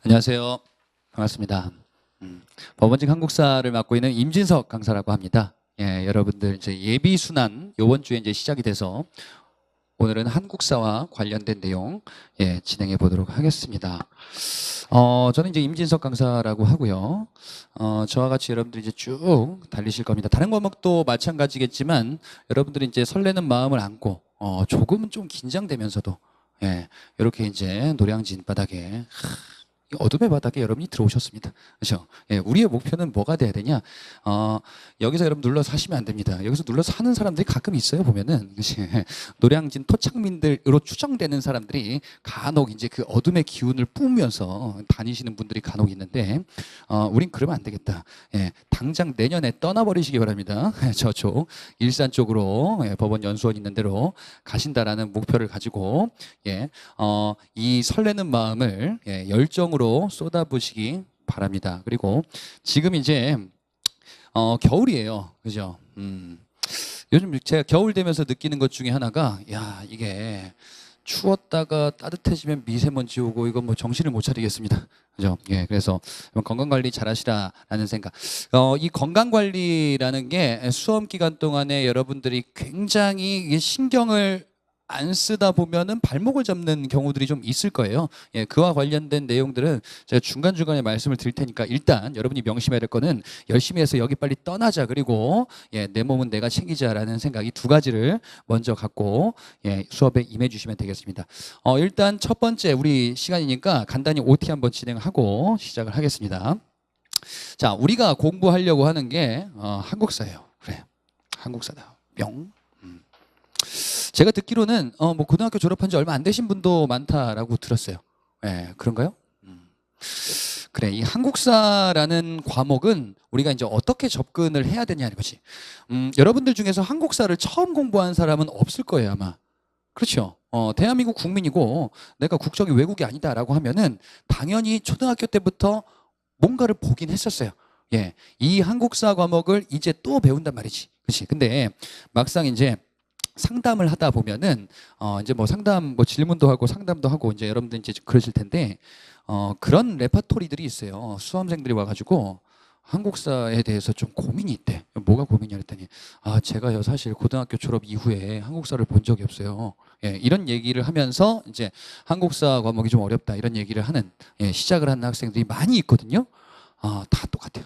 안녕하세요. 반갑습니다. 법원직 한국사를 맡고 있는 임진석 강사라고 합니다. 예, 여러분들 이제 예비 순환 이번 주에 이제 시작이 돼서 오늘은 한국사와 관련된 내용 진행해 보도록 하겠습니다. 저는 이제 임진석 강사라고 하고요. 저와 같이 여러분들이 이제 쭉 달리실 겁니다. 다른 과목도 마찬가지겠지만 여러분들이 이제 설레는 마음을 안고 조금은 좀 긴장되면서도 이렇게 이제 노량진 바닥에 이 어둠의 바닥에 여러분이 들어오셨습니다. 그렇죠? 우리의 목표는 뭐가 돼야 되냐? 여기서 여러분 눌러서 하시면 안 됩니다. 여기서 눌러서 하는 사람들이 가끔 있어요. 보면은 노량진 토착민들으로 추정되는 사람들이 간혹 이제 그 어둠의 기운을 뿜으면서 다니시는 분들이 간혹 있는데, 우린 그러면 안 되겠다. 당장 내년에 떠나버리시기 바랍니다. 저쪽 일산 쪽으로 법원 연수원 있는 데로 가신다라는 목표를 가지고 이 설레는 마음을 열정으로 쏟아부시기 바랍니다. 그리고 지금 이제 겨울이에요. 그죠? 요즘 제가 겨울 되면서 느끼는 것 중에 하나가 이게 추웠다가 따뜻해지면 미세먼지 오고 이건 뭐 정신을 못 차리겠습니다. 그죠? 그래서 건강 관리 잘 하시라라는 생각. 이 건강 관리라는 게 수험 기간 동안에 여러분들이 굉장히 신경을 안 쓰다 보면은 발목을 잡는 경우들이 좀 있을 거예요. 그와 관련된 내용들은 제가 중간중간에 말씀을 드릴 테니까 일단 여러분이 명심해야 될 거는 열심히 해서 여기 빨리 떠나자. 그리고 내 몸은 내가 챙기자라는 생각, 이 두 가지를 먼저 갖고 수업에 임해 주시면 되겠습니다. 일단 첫 번째 우리 시간이니까 간단히 OT 한번 진행하고 시작을 하겠습니다. 자, 우리가 공부하려고 하는 게 한국사예요. 그래, 한국사다. 명. 제가 듣기로는 뭐 고등학교 졸업한 지 얼마 안 되신 분도 많다라고 들었어요. 그런가요? 그래, 이 한국사라는 과목은 우리가 이제 어떻게 접근을 해야 되냐는 거지. 여러분들 중에서 한국사를 처음 공부한 사람은 없을 거예요, 아마. 그렇죠. 대한민국 국민이고 내가 국적이 외국이 아니다라고 하면은 당연히 초등학교 때부터 뭔가를 보긴 했었어요. 이 한국사 과목을 이제 또 배운단 말이지. 그렇지. 근데 막상 이제 상담을 하다 보면은 이제 뭐 상담 뭐 질문도 하고 상담도 하고 이제 여러분들 이제 그러실 텐데 그런 레퍼토리들이 있어요. 수험생들이 와가지고 한국사에 대해서 좀 고민이 있대. 뭐가 고민이냐 했더니 제가요 사실 고등학교 졸업 이후에 한국사를 본 적이 없어요. 이런 얘기를 하면서 이제 한국사 과목이 좀 어렵다 이런 얘기를 하는 시작을 하는 학생들이 많이 있거든요. 다 똑같아요.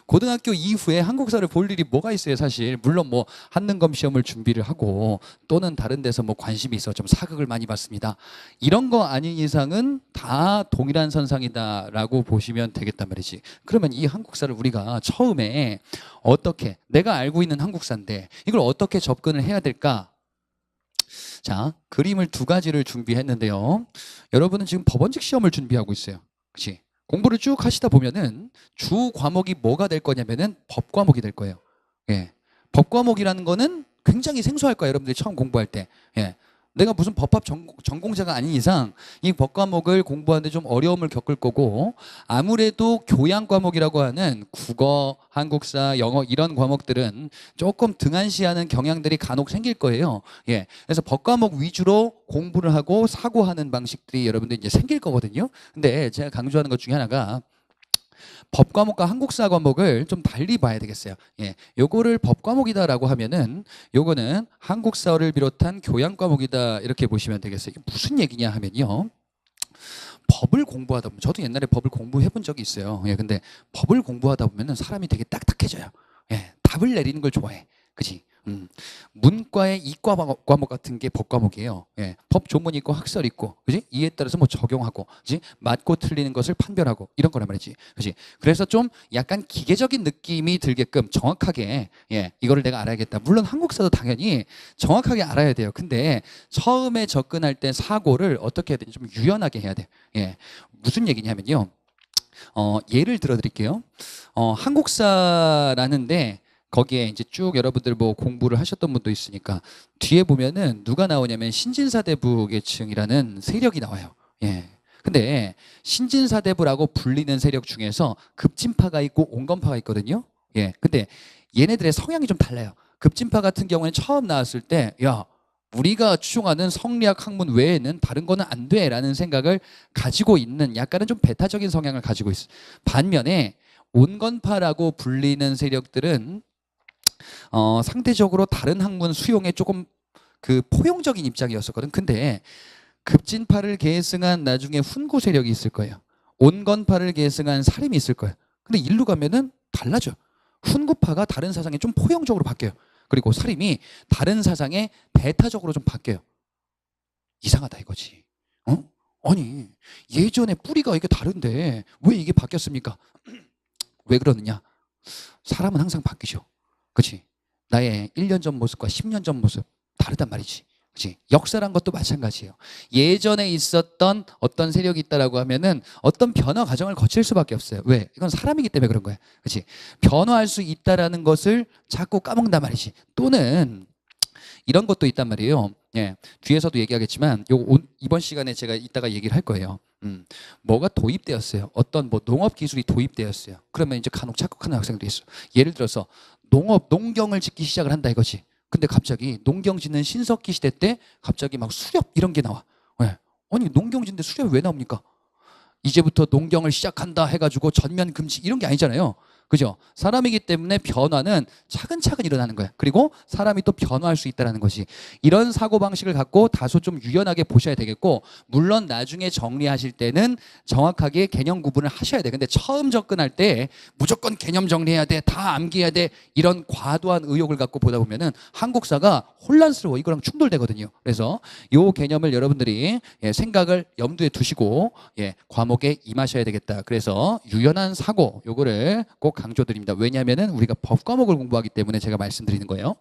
고등학교 이후에 한국사를 볼 일이 뭐가 있어요, 사실. 물론 뭐 한능검 시험을 준비를 하고 또는 다른 데서 뭐 관심이 있어 좀 사극을 많이 봤습니다. 이런 거 아닌 이상은 다 동일한 선상이다라고 보시면 되겠단 말이지. 그러면 이 한국사를 우리가 처음에 어떻게, 내가 알고 있는 한국사인데 이걸 어떻게 접근을 해야 될까? 자, 그림을 두 가지를 준비했는데요. 여러분은 지금 법원직 시험을 준비하고 있어요. 그렇지? 공부를 쭉 하시다 보면은 주 과목이 뭐가 될 거냐면은 법 과목이 될 거예요. 법 과목이라는 거는 굉장히 생소할 거예요. 여러분들이 처음 공부할 때. 내가 무슨 법학 전공자가 아닌 이상 이 법 과목을 공부하는데 좀 어려움을 겪을 거고, 아무래도 교양 과목이라고 하는 국어, 한국사, 영어 이런 과목들은 조금 등한시하는 경향들이 간혹 생길 거예요. 그래서 법 과목 위주로 공부를 하고 사고하는 방식들이 여러분들 이제 생길 거거든요. 근데 제가 강조하는 것 중에 하나가 법 과목과 한국사 과목을 좀 달리 봐야 되겠어요. 요거를 법 과목이다라고 하면은 요거는 한국사를 비롯한 교양 과목이다 이렇게 보시면 되겠어요. 이게 무슨 얘기냐 하면요. 법을 공부하다 보면, 저도 옛날에 법을 공부해 본 적이 있어요. 근데 법을 공부하다 보면은 사람이 되게 딱딱해져요. 답을 내리는 걸 좋아해. 그지? 문과의 이과 과목 같은 게 법 과목이에요. 법 조문 있고 학설 있고, 그지? 이에 따라서 뭐 적용하고, 그지? 맞고 틀리는 것을 판별하고 이런 거란 말이지, 그지? 그래서 좀 약간 기계적인 느낌이 들게끔 정확하게 이거를 내가 알아야겠다. 물론 한국사도 당연히 정확하게 알아야 돼요. 근데 처음에 접근할 때 사고를 어떻게 해야 되냐, 좀 유연하게 해야 돼. 무슨 얘기냐면요. 예를 들어 드릴게요. 한국사라는데 거기에 이제 쭉 여러분들 뭐 공부를 하셨던 분도 있으니까 뒤에 보면은 누가 나오냐면 신진사대부 계층이라는 세력이 나와요. 근데 신진사대부라고 불리는 세력 중에서 급진파가 있고 온건파가 있거든요. 근데 얘네들의 성향이 좀 달라요. 급진파 같은 경우에는 처음 나왔을 때 우리가 추종하는 성리학 학문 외에는 다른 거는 안 돼라는 생각을 가지고 있는 약간은 좀 배타적인 성향을 가지고 있어. 반면에 온건파라고 불리는 세력들은 상대적으로 다른 학문 수용에 조금 그 포용적인 입장이었었거든. 근데 급진파를 계승한 나중에 훈구 세력이 있을 거예요. 온건파를 계승한 사림이 있을 거예요. 근데 일로 가면은 달라져. 훈구파가 다른 사상에 좀 포용적으로 바뀌어요. 그리고 사림이 다른 사상에 배타적으로 좀 바뀌어요. 이상하다 이거지. 아니 예전에 뿌리가 이게 다른데 왜 이게 바뀌었습니까? 왜 그러느냐? 사람은 항상 바뀌죠. 그렇지? 나의 1년 전 모습과 10년 전 모습 다르단 말이지. 그렇지? 역사란 것도 마찬가지예요. 예전에 있었던 어떤 세력이 있다라고 하면은 어떤 변화 과정을 거칠 수밖에 없어요. 왜? 이건 사람이기 때문에 그런 거야. 그렇지? 변화할 수 있다라는 것을 자꾸 까먹는단 말이지. 또는 이런 것도 있단 말이에요. 예, 뒤에서도 얘기하겠지만 이번 시간에 제가 이따가 얘기를 할 거예요. 뭐가 도입되었어요. 어떤 뭐 농업 기술이 도입되었어요. 그러면 이제 간혹 착각하는 학생도 있어. 예를 들어서 농경을 짓기 시작을 한다 이거지. 근데 갑자기 농경 짓는 신석기 시대 때 갑자기 막 수렵 이런 게 나와. 왜? 아니 농경 짓는데 수렵이 왜 나옵니까? 이제부터 농경을 시작한다 해가지고 전면 금지 이런 게 아니잖아요. 그죠? 사람이기 때문에 변화는 차근차근 일어나는 거야. 그리고 사람이 또 변화할 수 있다는 것이. 이런 사고방식을 갖고 다소 좀 유연하게 보셔야 되겠고, 물론 나중에 정리하실 때는 정확하게 개념 구분을 하셔야 돼. 근데 처음 접근할 때 무조건 개념 정리해야 돼, 다 암기해야 돼, 이런 과도한 의욕을 갖고 보다 보면은 한국사가 혼란스러워. 이거랑 충돌되거든요. 그래서 이 개념을 여러분들이 생각을 염두에 두시고 과목에 임하셔야 되겠다. 그래서 유연한 사고, 요거를 꼭 강조드립니다. 왜냐하면은 우리가 법 과목을 공부하기 때문에 제가 말씀드리는 거예요.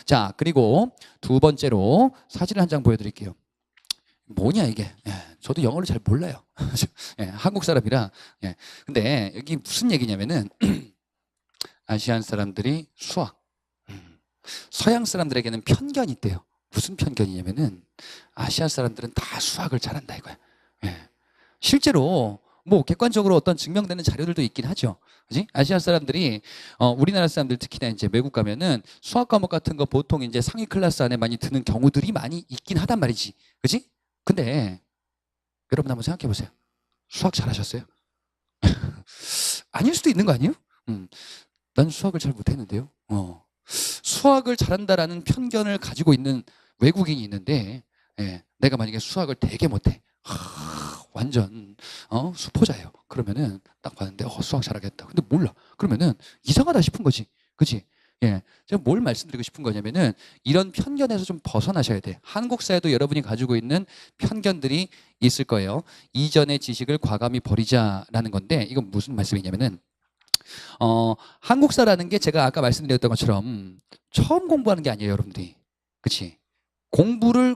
자, 그리고 두 번째로 사진을 한 장 보여드릴게요. 뭐냐 이게? 저도 영어를 잘 몰라요. 한국 사람이라. 근데 여기 무슨 얘기냐면은 아시안 사람들이 수학, 서양 사람들에게는 편견이 있대요. 무슨 편견이냐면은 아시아 사람들은 다 수학을 잘한다 이거야. 실제로 뭐 객관적으로 어떤 증명되는 자료들도 있긴 하죠. 그지? 아시아 사람들이 우리나라 사람들 특히나 이제 외국 가면은 수학 과목 같은 거 보통 이제 상위 클래스 안에 많이 드는 경우들이 많이 있긴 하단 말이지. 그지? 근데 여러분 한번 생각해 보세요. 수학 잘하셨어요? 아닐 수도 있는 거 아니에요? 난 수학을 잘 못했는데요. 수학을 잘한다라는 편견을 가지고 있는 외국인이 있는데 내가 만약에 수학을 되게 못해. 완전 수포자예요. 그러면은 딱 봤는데 수학 잘하겠다. 근데 몰라. 그러면은 이상하다 싶은 거지. 그치? 제가 뭘 말씀드리고 싶은 거냐면은 이런 편견에서 좀 벗어나셔야 돼. 한국사에도 여러분이 가지고 있는 편견들이 있을 거예요. 이전의 지식을 과감히 버리자라는 건데 이건 무슨 말씀이냐면은 한국사라는 게 제가 아까 말씀드렸던 것처럼 처음 공부하는 게 아니에요, 여러분들이. 그치? 공부를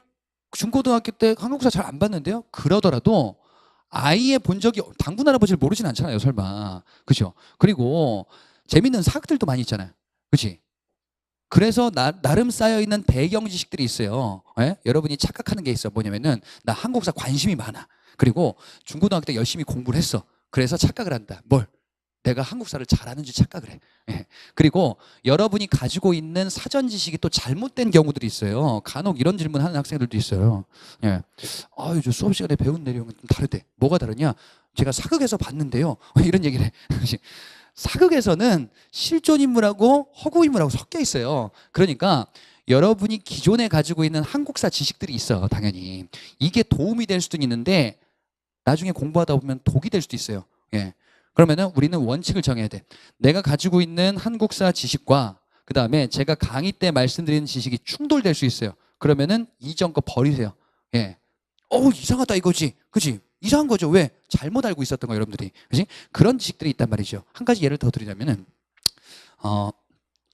중고등학교 때 한국사 잘 안 봤는데요. 그러더라도 아예 본 적이 당군 할아버지를 모르진 않잖아요, 설마. 그죠? 그리고 재밌는 사학들도 많이 있잖아요. 그치? 그래서 나름 쌓여있는 배경 지식들이 있어요. 여러분이 착각하는 게 있어. 뭐냐면은 나 한국사 관심이 많아. 그리고 중고등학교 때 열심히 공부를 했어. 그래서 착각을 한다. 뭘? 내가 한국사를 잘하는지 착각을 해. 그리고 여러분이 가지고 있는 사전 지식이 또 잘못된 경우들이 있어요. 간혹 이런 질문 하는 학생들도 있어요. 저 수업 시간에 배운 내용은 좀 다르대. 뭐가 다르냐? 제가 사극에서 봤는데요. 이런 얘기를 해. 사극에서는 실존 인물하고 허구 인물하고 섞여 있어요. 그러니까 여러분이 기존에 가지고 있는 한국사 지식들이 있어, 당연히. 이게 도움이 될 수도 있는데 나중에 공부하다 보면 독이 될 수도 있어요. 그러면은 우리는 원칙을 정해야 돼. 내가 가지고 있는 한국사 지식과 그 다음에 제가 강의 때 말씀드리는 지식이 충돌될 수 있어요. 그러면은 이전 거 버리세요. 이상하다 이거지. 그지? 이상한 거죠. 왜? 잘못 알고 있었던 거 여러분들이. 그지? 그런 지식들이 있단 말이죠. 한 가지 예를 더 드리자면은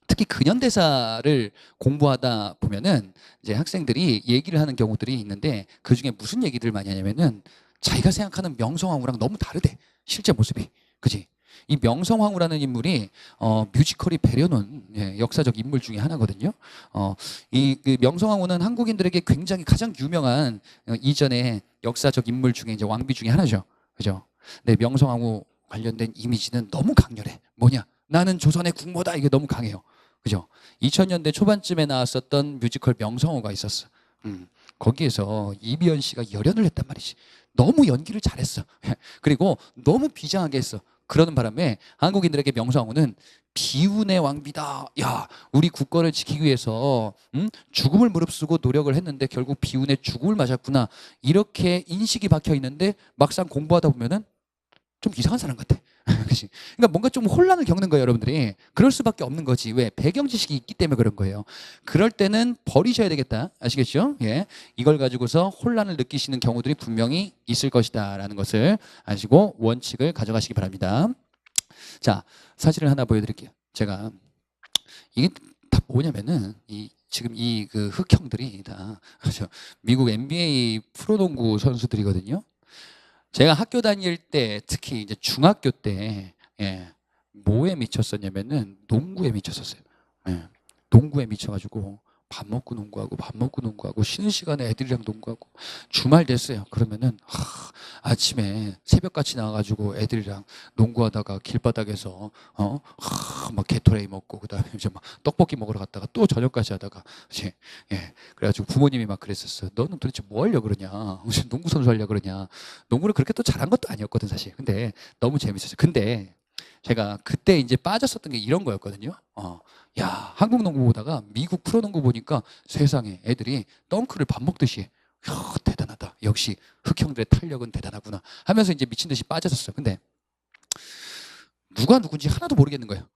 특히 근현대사를 공부하다 보면은 이제 학생들이 얘기를 하는 경우들이 있는데 그 중에 무슨 얘기들을 많이 하냐면은 자기가 생각하는 명성황후랑 너무 다르대. 실제 모습이. 그지? 이 명성황후라는 인물이 뮤지컬이 배려놓은 역사적 인물 중에 하나거든요. 그 명성황후는 한국인들에게 굉장히 가장 유명한 이전의 역사적 인물 중에 이제 왕비 중에 하나죠. 그죠? 근데 명성황후 관련된 이미지는 너무 강렬해. 뭐냐? 나는 조선의 국모다. 이게 너무 강해요. 그죠? 2000년대 초반쯤에 나왔었던 뮤지컬 명성황후가 있었어. 거기에서 이비연 씨가 열연을 했단 말이지. 너무 연기를 잘했어. 그리고 너무 비장하게 했어. 그러는 바람에 한국인들에게 명성황후는 비운의 왕비다. 야, 우리 국권을 지키기 위해서 죽음을 무릅쓰고 노력을 했는데 결국 비운의 죽음을 맞았구나. 이렇게 인식이 박혀 있는데 막상 공부하다 보면은 좀 이상한 사람 같아. 그치? 그러니까 뭔가 좀 혼란을 겪는 거예요, 여러분들이. 그럴 수밖에 없는 거지. 왜? 배경 지식이 있기 때문에 그런 거예요. 그럴 때는 버리셔야 되겠다. 아시겠죠? 예. 이걸 가지고서 혼란을 느끼시는 경우들이 분명히 있을 것이다라는 것을 아시고 원칙을 가져가시기 바랍니다. 자, 사진을 하나 보여드릴게요. 제가 이게 다 뭐냐면은 지금 이 그 흑형들이 다 미국 NBA 프로농구 선수들이거든요. 제가 학교 다닐 때 특히 이제 중학교 때 뭐에 미쳤었냐면은 농구에 미쳤었어요. 예, 농구에 미쳐가지고 밥 먹고 농구하고 쉬는 시간에 애들이랑 농구하고 주말 됐어요. 그러면은 아침에 새벽같이 나와가지고 애들이랑 농구하다가 길바닥에서 막 게토레이 먹고 그다음에 이제 막 떡볶이 먹으러 갔다가 또 저녁까지 하다가 이제 그래가지고 부모님이 막 그랬었어요. 너는 도대체 뭐 하려고 그러냐? 무슨 농구 선수 하려고 그러냐? 농구를 그렇게 또 잘한 것도 아니었거든 사실. 근데 너무 재밌었어요. 근데 제가 그때 이제 빠졌었던 게 이런 거였거든요. 야, 한국 농구 보다가 미국 프로농구 보니까 세상에 애들이 덩크를 밥 먹듯이 해. 이야, 대단하다. 역시 흑형들의 탄력은 대단하구나 하면서 이제 미친 듯이 빠졌었어요. 근데 누가 누군지 하나도 모르겠는 거예요.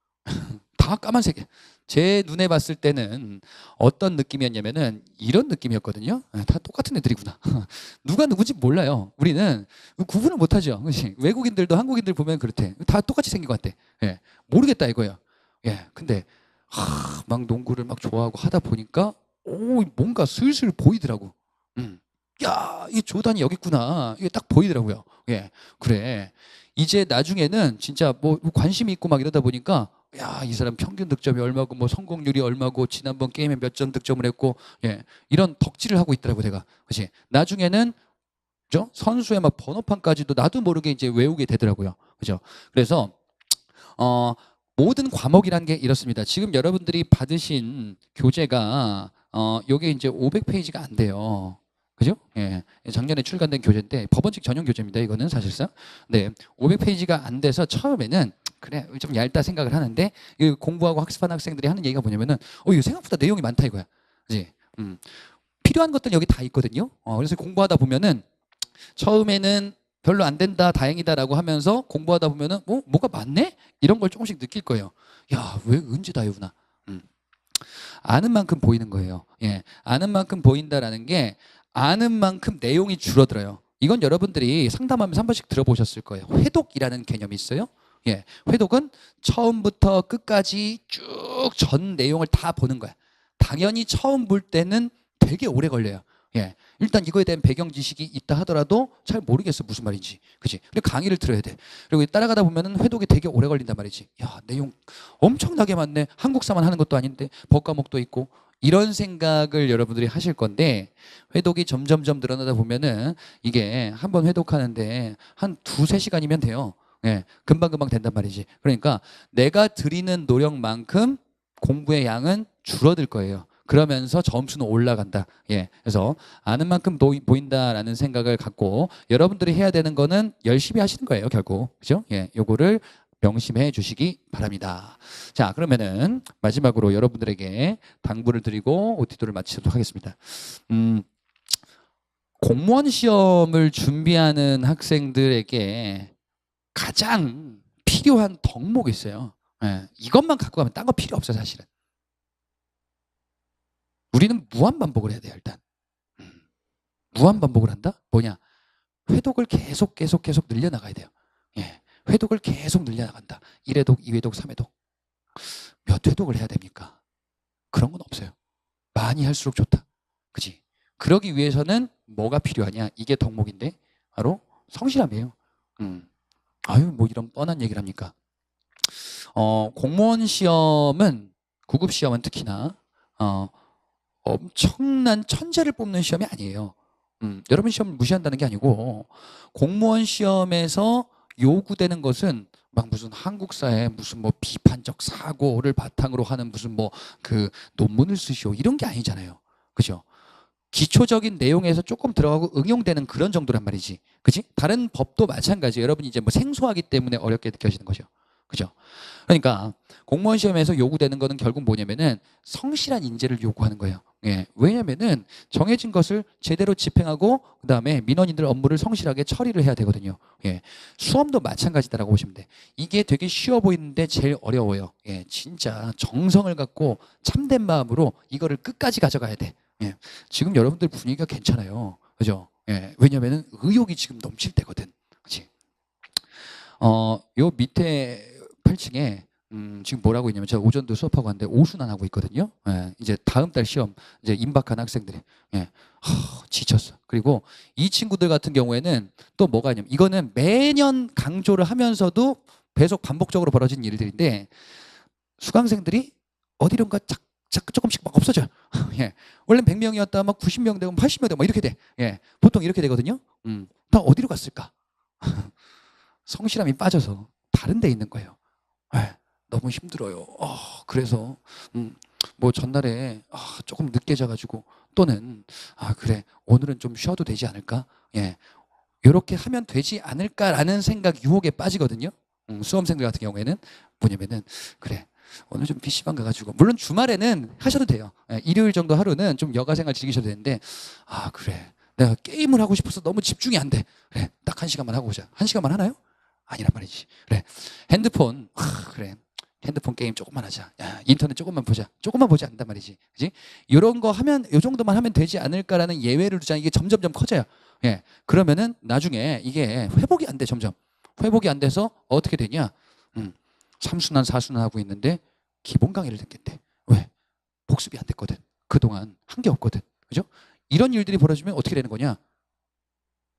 다 까만색이에요. 제 눈에 봤을 때는 어떤 느낌이었냐면은 이런 느낌이었거든요. 다 똑같은 애들이구나. 누가 누군지 몰라요. 우리는 구분을 못하죠. 그치? 외국인들도 한국인들 보면 그렇대. 다 똑같이 생긴 것 같대. 모르겠다 이거예요. 근데 막 농구를 막 좋아하고 하다 보니까 뭔가 슬슬 보이더라고. 야, 이 조단이 여기 있구나. 이게 딱 보이더라고요. 그래. 이제 나중에는 진짜 뭐 관심이 있고 막 이러다 보니까 야, 이 사람 평균 득점이 얼마고 뭐 성공률이 얼마고 지난번 게임에 몇 점 득점을 했고 이런 덕질을 하고 있더라고 내가. 그렇지? 나중에는 그죠? 선수의 막 번호판까지도 나도 모르게 이제 외우게 되더라고요. 그죠? 그래서 모든 과목이란 게 이렇습니다. 지금 여러분들이 받으신 교재가 요게 이제 500페이지가 안 돼요. 그죠? 작년에 출간된 교재인데 법원칙 전용 교재입니다. 이거는 사실상. 네, 500페이지가 안 돼서 처음에는 그래 좀 얇다 생각을 하는데 공부하고 학습하는 학생들이 하는 얘기가 뭐냐면은 이거 생각보다 내용이 많다 이거야. 그지? 필요한 것들 여기 다 있거든요. 그래서 공부하다 보면은 처음에는 별로 안 된다, 다행이다라고 하면서 공부하다 보면은 뭐가 많네? 이런 걸 조금씩 느낄 거예요. 야, 왜 은지다유구나. 아는 만큼 보이는 거예요. 아는 만큼 보인다라는 게 아는 만큼 내용이 줄어들어요. 이건 여러분들이 상담하면서 한 번씩 들어보셨을 거예요. 회독이라는 개념이 있어요. 회독은 처음부터 끝까지 쭉 전 내용을 다 보는 거야. 당연히 처음 볼 때는 되게 오래 걸려요. 일단 이거에 대한 배경 지식이 있다 하더라도 잘 모르겠어 무슨 말인지. 그치? 그리고 강의를 들어야 돼. 그리고 따라가다 보면은 회독이 되게 오래 걸린단 말이지. 야, 내용 엄청나게 많네. 한국사만 하는 것도 아닌데 법 과목도 있고. 이런 생각을 여러분들이 하실 건데 회독이 점점점 늘어나다 보면은 이게 한번 회독하는데 한 2~3시간이면 돼요. 금방금방 된단 말이지. 그러니까 내가 들이는 노력만큼 공부의 양은 줄어들 거예요. 그러면서 점수는 올라간다. 그래서 아는 만큼 보인다라는 생각을 갖고 여러분들이 해야 되는 거는 열심히 하시는 거예요, 결국. 그죠? 요거를 명심해 주시기 바랍니다. 자, 그러면은 마지막으로 여러분들에게 당부를 드리고 OT도를 마치도록 하겠습니다. 공무원 시험을 준비하는 학생들에게 가장 필요한 덕목이 있어요. 이것만 갖고 가면 딴 거 필요 없어요, 사실은. 우리는 무한 반복을 해야 돼요, 일단. 무한 반복을 한다? 뭐냐? 회독을 계속 늘려나가야 돼요. 회독을 계속 늘려나간다. 1회독, 2회독, 3회독. 몇 회독을 해야 됩니까? 그런 건 없어요. 많이 할수록 좋다. 그지? 그러기 위해서는 뭐가 필요하냐? 이게 덕목인데 바로 성실함이에요. 아유, 뭐 이런 뻔한 얘기를 합니까? 공무원 시험은, 구급 시험은 특히나 엄청난 천재를 뽑는 시험이 아니에요. 여러분 시험 무시한다는 게 아니고 공무원 시험에서 요구되는 것은 막 무슨 한국사에 무슨 뭐 비판적 사고를 바탕으로 하는 무슨 뭐 그 논문을 쓰시오 이런 게 아니잖아요. 그죠? 기초적인 내용에서 조금 들어가고 응용되는 그런 정도란 말이지. 그지? 다른 법도 마찬가지. 여러분이 이제 뭐 생소하기 때문에 어렵게 느껴지는 거죠. 그죠? 그러니까 공무원 시험에서 요구되는 거는 결국 뭐냐면은 성실한 인재를 요구하는 거예요. 예. 왜냐면은 정해진 것을 제대로 집행하고 그다음에 민원인들 업무를 성실하게 처리를 해야 되거든요. 예. 수험도 마찬가지다라고 보시면 돼. 이게 되게 쉬워 보이는데 제일 어려워요. 예. 진짜 정성을 갖고 참된 마음으로 이거를 끝까지 가져가야 돼. 예. 지금 여러분들 분위기가 괜찮아요. 그죠? 예. 왜냐면은 의욕이 지금 넘칠 때거든. 그렇지? 요 밑에 8층에 지금 뭐라고 있냐면 제가 오전도 수업하고 왔는데 오순환 하고 있거든요. 예, 이제 다음 달 시험 이제 임박한 학생들이 예, 지쳤어. 그리고 이 친구들 같은 경우에는 또 뭐가 있냐면 이거는 매년 강조를 하면서도 계속 반복적으로 벌어진 일들인데 수강생들이 어디론가 조금씩 막 없어져요. 예, 원래 100명이었다 막 90명 되고 80명 되고 막 이렇게 돼. 예, 보통 이렇게 되거든요. 다 어디로 갔을까? 성실함이 빠져서 다른 데 있는 거예요. 예, 너무 힘들어요. 그래서 뭐 전날에 조금 늦게 자가지고 또는 그래 오늘은 좀 쉬어도 되지 않을까? 예, 이렇게 하면 되지 않을까라는 생각 유혹에 빠지거든요. 수험생들 같은 경우에는 뭐냐면은 그래 오늘 좀 PC방 가가지고 물론 주말에는 하셔도 돼요. 예, 일요일 정도 하루는 좀 여가생활 즐기셔도 되는데 그래 내가 게임을 하고 싶어서 너무 집중이 안 돼. 그래 딱 1시간만 하고 오자. 1시간만 하나요? 아니란 말이지. 그래 핸드폰 그래 핸드폰 게임 조금만 하자. 야, 인터넷 조금만 보자. 조금만 보지 않는단 말이지. 그지? 이런 거 하면 요 정도만 하면 되지 않을까라는 예외를 두자. 이게 점점점 커져요. 예. 그러면은 나중에 이게 회복이 안 돼. 점점. 회복이 안 돼서 어떻게 되냐? 3순환, 4순환 하고 있는데 기본 강의를 듣겠대. 왜? 복습이 안 됐거든. 그동안 한 게 없거든. 그죠? 이런 일들이 벌어지면 어떻게 되는 거냐?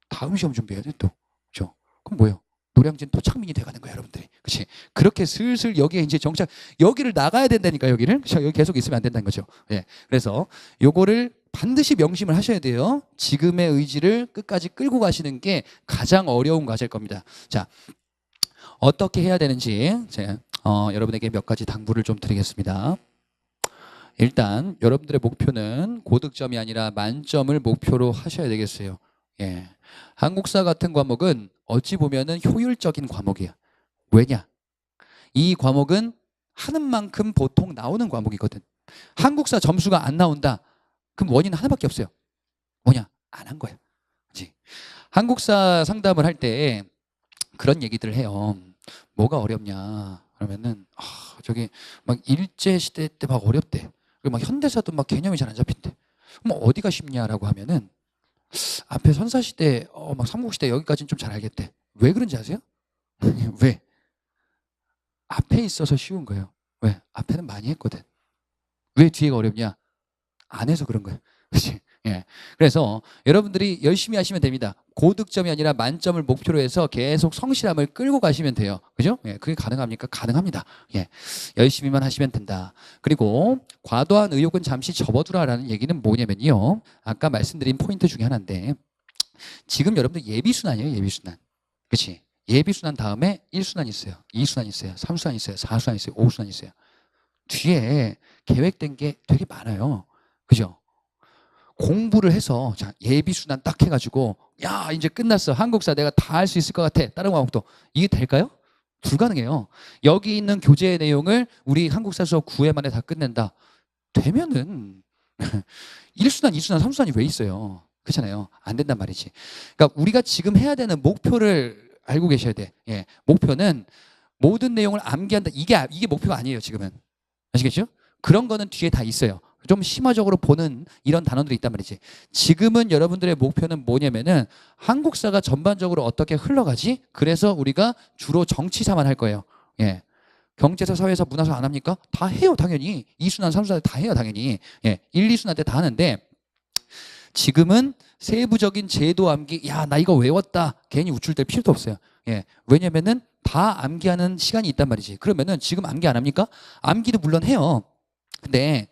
다음 시험 준비해야 돼 또. 그죠? 그럼 뭐예요? 노량진 토착민이 돼가는 거예요, 여러분들이. 그렇지? 그렇게 슬슬 여기에 이제 정착, 여기를 나가야 된다니까, 여기를. 여기 계속 있으면 안 된다는 거죠. 예. 그래서 요거를 반드시 명심을 하셔야 돼요. 지금의 의지를 끝까지 끌고 가시는 게 가장 어려운 과제일 겁니다. 자, 어떻게 해야 되는지 제가 여러분에게 몇 가지 당부를 좀 드리겠습니다. 일단 여러분들의 목표는 고득점이 아니라 만점을 목표로 하셔야 되겠어요. 예. 한국사 같은 과목은 어찌 보면은 효율적인 과목이야. 왜냐? 이 과목은 하는 만큼 보통 나오는 과목이거든. 한국사 점수가 안 나온다. 그럼 원인은 하나밖에 없어요. 뭐냐? 안 한 거야. 그렇지? 한국사 상담을 할 때 그런 얘기들을 해요. 뭐가 어렵냐? 그러면은 저기 막 일제 시대 때 막 어렵대. 그리고 막 현대사도 막 개념이 잘 안 잡힌대. 그럼 어디가 쉽냐라고 하면은 앞에 선사시대, 막 삼국시대 여기까지는 좀 잘 알겠대. 왜 그런지 아세요? 왜? 앞에 있어서 쉬운 거예요. 왜? 앞에는 많이 했거든. 왜 뒤에가 어렵냐? 안 해서 그런 거예요. 그치? 예. 그래서 여러분들이 열심히 하시면 됩니다. 고득점이 아니라 만점을 목표로 해서 계속 성실함을 끌고 가시면 돼요. 그죠? 예. 그게 가능합니까? 가능합니다. 예. 열심히만 하시면 된다. 그리고 과도한 의욕은 잠시 접어두라라는 얘기는 뭐냐면요. 아까 말씀드린 포인트 중에 하나인데 지금 여러분들 예비순환이에요. 예비순환. 그치? 예비순환 다음에 1순환 있어요. 2순환 있어요. 3순환 있어요. 4순환 있어요. 5순환 있어요. 뒤에 계획된 게 되게 많아요. 그죠? 공부를 해서 자 예비순환 딱 해가지고 야 이제 끝났어. 한국사 내가 다 할 수 있을 것 같아. 다른 과목도. 이게 될까요? 불가능해요. 여기 있는 교재의 내용을 우리 한국사 수업 9회 만에 다 끝낸다. 되면은 1순환, 2순환, 3순환이 왜 있어요? 그렇잖아요. 안 된단 말이지. 그러니까 우리가 지금 해야 되는 목표를 알고 계셔야 돼. 예. 목표는 모든 내용을 암기한다. 이게 목표가 아니에요, 지금은. 아시겠죠? 그런 거는 뒤에 다 있어요. 좀 심화적으로 보는 이런 단원들이 있단 말이지. 지금은 여러분들의 목표는 뭐냐면은 한국사가 전반적으로 어떻게 흘러가지? 그래서 우리가 주로 정치사만 할 거예요. 예. 경제사, 사회사, 문화사 안 합니까? 다 해요, 당연히. 2순환, 3순환 다 해요, 당연히. 예. 1, 2순환 때 다 하는데 지금은 세부적인 제도 암기, 야, 나 이거 외웠다. 괜히 우쭐댈 필요도 없어요. 예. 왜냐면은 다 암기하는 시간이 있단 말이지. 그러면은 지금 암기 안 합니까? 암기도 물론 해요. 근데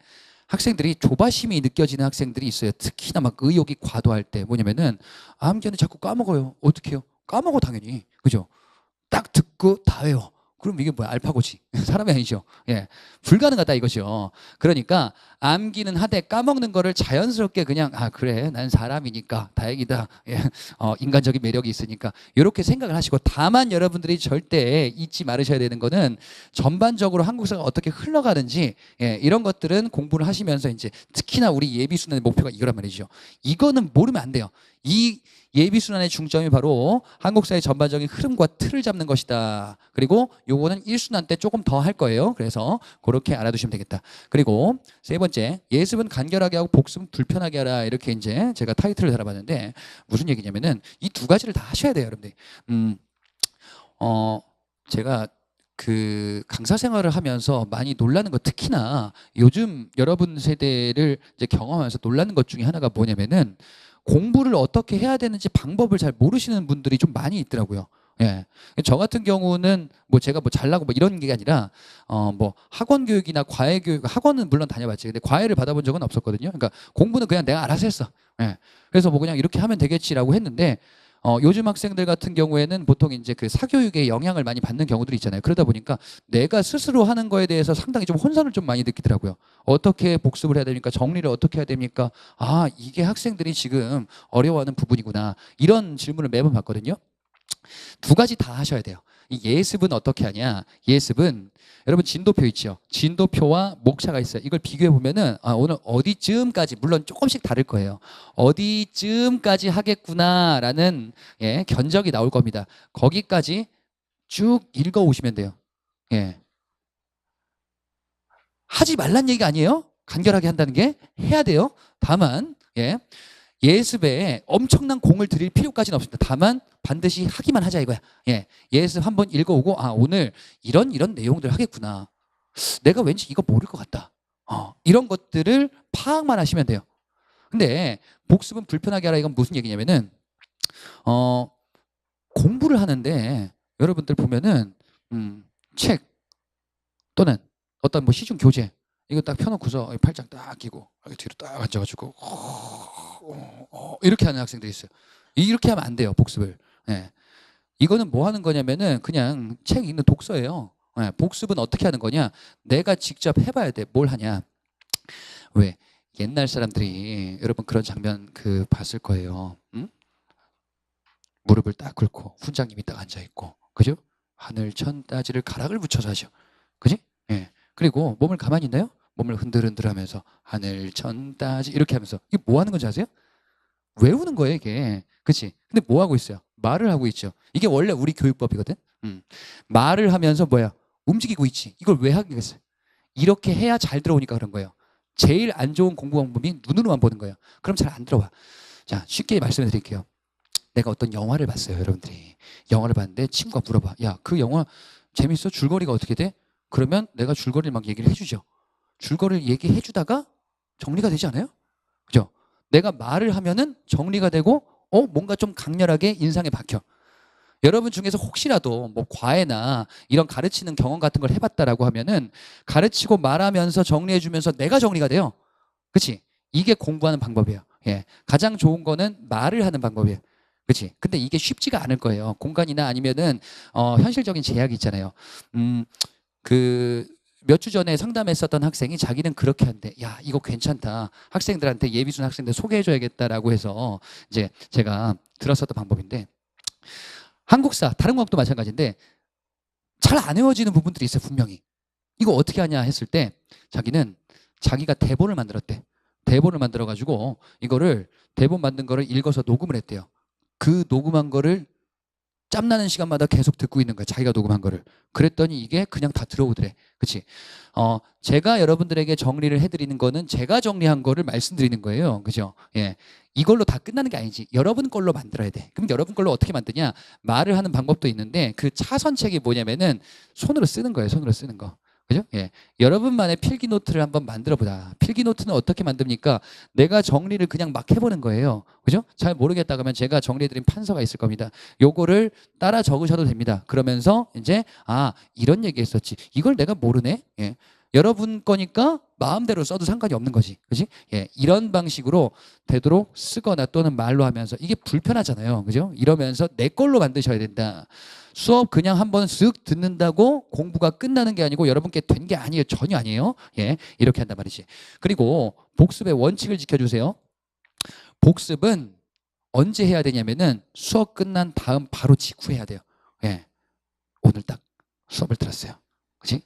학생들이 조바심이 느껴지는 학생들이 있어요. 특히나 막 의욕이 과도할 때 뭐냐면은 암기하는데 자꾸 까먹어요. 어떻게 해요? 까먹어 당연히. 그죠? 딱 듣고 다 외워. 그럼 이게 뭐야? 알파고지. 사람이 아니죠. 예, 불가능하다 이거죠. 그러니까 암기는 하되 까먹는 거를 자연스럽게 그냥 아 그래 난 사람이니까 다행이다. 예, 인간적인 매력이 있으니까 이렇게 생각을 하시고 다만 여러분들이 절대 잊지 말으셔야 되는 거는 전반적으로 한국사가 어떻게 흘러가는지 예, 이런 것들은 공부를 하시면서 이제 특히나 우리 예비순환의 목표가 이거란 말이죠. 이거는 모르면 안 돼요. 이 예비순환의 중점이 바로 한국사의 전반적인 흐름과 틀을 잡는 것이다. 그리고 요거는 1순환 때 조금 더 할 거예요. 그래서 그렇게 알아두시면 되겠다. 그리고 세 번째, 예습은 간결하게 하고 복습은 불편하게 하라. 이렇게 이제 제가 타이틀을 달아봤는데 무슨 얘기냐면은 이 두 가지를 다 하셔야 돼요, 여러분들. 제가 그 강사 생활을 하면서 많이 놀라는 거 특히나 요즘 여러분 세대를 이제 경험하면서 놀라는 것 중에 하나가 뭐냐면은 공부를 어떻게 해야 되는지 방법을 잘 모르시는 분들이 좀 많이 있더라고요. 예. 저 같은 경우는 뭐 제가 뭐 잘나고 뭐 이런 게 아니라 뭐 학원 교육이나 과외 교육, 학원은 물론 다녀봤지. 근데 과외를 받아본 적은 없었거든요. 그러니까 공부는 그냥 내가 알아서 했어. 예. 그래서 뭐 그냥 이렇게 하면 되겠지라고 했는데 요즘 학생들 같은 경우에는 보통 이제 그 사교육의 영향을 많이 받는 경우들이 있잖아요. 그러다 보니까 내가 스스로 하는 거에 대해서 상당히 좀 혼선을 좀 많이 느끼더라고요. 어떻게 복습을 해야 됩니까? 정리를 어떻게 해야 됩니까? 아, 이게 학생들이 지금 어려워하는 부분이구나. 이런 질문을 매번 받거든요. 두 가지 다 하셔야 돼요. 이 예습은 어떻게 하냐? 예습은 여러분 진도표 있죠? 진도표와 목차가 있어요. 이걸 비교해 보면은 오늘 어디쯤까지 물론 조금씩 다를 거예요. 어디쯤까지 하겠구나라는 예, 견적이 나올 겁니다. 거기까지 쭉 읽어 오시면 돼요. 예. 하지 말란 얘기가 아니에요. 간결하게 한다는 게 해야 돼요. 다만 예. 예습에 엄청난 공을 들일 필요까지는 없습니다. 다만 반드시 하기만 하자 이거야. 예, 예습 한번 읽어오고 아 오늘 이런 내용들 하겠구나. 내가 왠지 이거 모를 것 같다. 이런 것들을 파악만 하시면 돼요. 근데 복습은 불편하게 하라 이건 무슨 얘기냐면은 공부를 하는데 여러분들 보면은 책 또는 어떤 뭐 시중 교재 이거 딱 펴놓고서 팔짱 딱 끼고 뒤로 딱 앉아가지고 이렇게 하는 학생들이 있어요. 이렇게 하면 안 돼요, 복습을. 예. 이거는 뭐 하는 거냐면은 그냥 책 읽는 독서예요. 예. 복습은 어떻게 하는 거냐? 내가 직접 해봐야 돼. 뭘 하냐? 왜 옛날 사람들이 여러분 그런 장면 그 봤을 거예요. 응? 무릎을 딱 꿇고 훈장님이 딱 앉아 있고, 그죠? 하늘 천 따지를 가락을 붙여서 하죠. 그지? 예. 그리고 몸을 가만히 있나요? 몸을 흔들흔들하면서 하늘 천 따지 이렇게 하면서 이게 뭐 하는 건지 아세요? 외우는 거예요 이게. 그치? 근데 뭐 하고 있어요? 말을 하고 있죠. 이게 원래 우리 교육법이거든. 말을 하면서 뭐야? 움직이고 있지. 이걸 왜 하겠어요? 이렇게 해야 잘 들어오니까 그런 거예요. 제일 안 좋은 공부 방법이 눈으로만 보는 거예요. 그럼 잘 안 들어와. 자, 쉽게 말씀해 드릴게요. 내가 어떤 영화를 봤어요, 여러분들이. 영화를 봤는데 친구가 물어봐. 야, 그 영화 재밌어? 줄거리가 어떻게 돼? 그러면 내가 줄거리를 막 얘기를 해주죠. 줄거리를 얘기해 주다가 정리가 되지 않아요? 그죠? 내가 말을 하면은 정리가 되고 뭔가 좀 강렬하게 인상에 박혀. 여러분 중에서 혹시라도 뭐 과외나 이런 가르치는 경험 같은 걸 해봤다라고 하면은 가르치고 말하면서 정리해 주면서 내가 정리가 돼요. 그렇지? 이게 공부하는 방법이에요. 예. 가장 좋은 거는 말을 하는 방법이에요. 그렇지? 근데 이게 쉽지가 않을 거예요. 공간이나 아니면은 현실적인 제약이 있잖아요. 그 몇 주 전에 상담했었던 학생이 자기는 그렇게 한대. 야, 이거 괜찮다. 학생들한테 예비순 학생들 소개해줘야겠다라고 해서 이제 제가 들었었던 방법인데 한국사, 다른 과목도 마찬가지인데 잘 안 외워지는 부분들이 있어요, 분명히. 이거 어떻게 하냐 했을 때 자기는 자기가 대본을 만들었대. 대본을 만들어가지고 이거를 대본 만든 거를 읽어서 녹음을 했대요. 그 녹음한 거를 짬나는 시간마다 계속 듣고 있는 거야. 자기가 녹음한 거를. 그랬더니 이게 그냥 다 들어오더래. 그치? 제가 여러분들에게 정리를 해드리는 거는 제가 정리한 거를 말씀드리는 거예요. 그죠? 예. 이걸로 다 끝나는 게 아니지. 여러분 걸로 만들어야 돼. 그럼 여러분 걸로 어떻게 만드냐? 말을 하는 방법도 있는데 그 차선책이 뭐냐면은 손으로 쓰는 거예요. 손으로 쓰는 거. 그죠? 예. 여러분만의 필기 노트를 한번 만들어 보자. 필기 노트는 어떻게 만듭니까? 내가 정리를 그냥 막 해보는 거예요. 그죠? 잘 모르겠다 그러면 제가 정리해드린 판서가 있을 겁니다. 요거를 따라 적으셔도 됩니다. 그러면서 이제 이런 얘기 했었지. 이걸 내가 모르네? 예. 여러분 거니까 마음대로 써도 상관이 없는 거지. 그지? 예. 이런 방식으로 되도록 쓰거나 또는 말로 하면서 이게 불편하잖아요. 그죠? 이러면서 내 걸로 만드셔야 된다. 수업 그냥 한번 쓱 듣는다고 공부가 끝나는 게 아니고 여러분께 된 게 아니에요. 전혀 아니에요. 예, 이렇게 한단 말이지. 그리고 복습의 원칙을 지켜주세요. 복습은 언제 해야 되냐면은 수업 끝난 다음 바로 직후해야 돼요. 예, 오늘 딱 수업을 들었어요. 그치?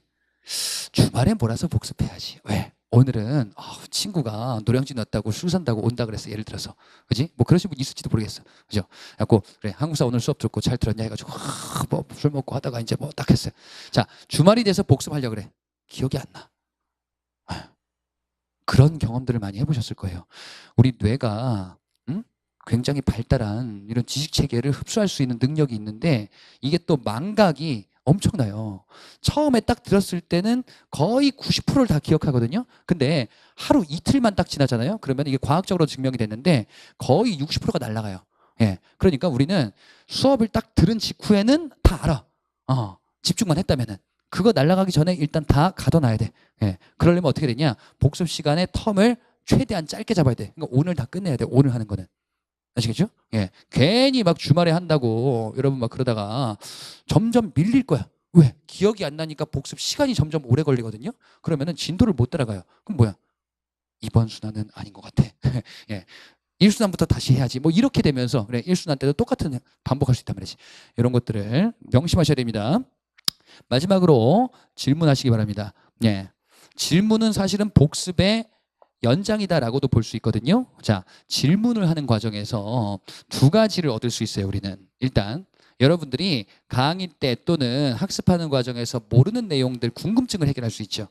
주말에 몰아서 복습해야지. 왜? 오늘은 친구가 노량진 왔다고 술 산다고 온다 그랬어. 예를 들어서. 그지? 뭐 그러신 분 있을지도 모르겠어. 그죠? 그래갖고 그래 한국사 오늘 수업 듣고 잘 들었냐 해가지고 뭐 술 먹고 하다가 이제 뭐 딱 했어요. 자, 주말이 돼서 복습하려고 그래. 기억이 안 나. 그런 경험들을 많이 해보셨을 거예요. 우리 뇌가 굉장히 발달한 이런 지식 체계를 흡수할 수 있는 능력이 있는데 이게 또 망각이 엄청나요. 처음에 딱 들었을 때는 거의 90%를 다 기억하거든요. 근데 하루 이틀만 딱 지나잖아요. 그러면 이게 과학적으로 증명이 됐는데 거의 60%가 날아가요. 예. 그러니까 우리는 수업을 딱 들은 직후에는 다 알아. 집중만 했다면은. 그거 날아가기 전에 일단 다 가둬놔야 돼. 예. 그러려면 어떻게 되냐? 복습 시간의 텀을 최대한 짧게 잡아야 돼. 그러니까 오늘 다 끝내야 돼. 오늘 하는 거는. 아시겠죠? 예. 괜히 막 주말에 한다고 여러분 막 그러다가 점점 밀릴 거야. 왜? 기억이 안 나니까 복습 시간이 점점 오래 걸리거든요. 그러면은 진도를 못 따라가요. 그럼 뭐야? 이번 순환은 아닌 것 같아. 예. 1순환부터 다시 해야지. 뭐 이렇게 되면서 그래 1순환 때도 똑같은 반복할 수 있단 말이지. 이런 것들을 명심하셔야 됩니다. 마지막으로 질문하시기 바랍니다. 예. 질문은 사실은 복습의 연장이다라고도 볼 수 있거든요. 자, 질문을 하는 과정에서 두 가지를 얻을 수 있어요. 우리는 일단 여러분들이 강의 때 또는 학습하는 과정에서 모르는 내용들 궁금증을 해결할 수 있죠.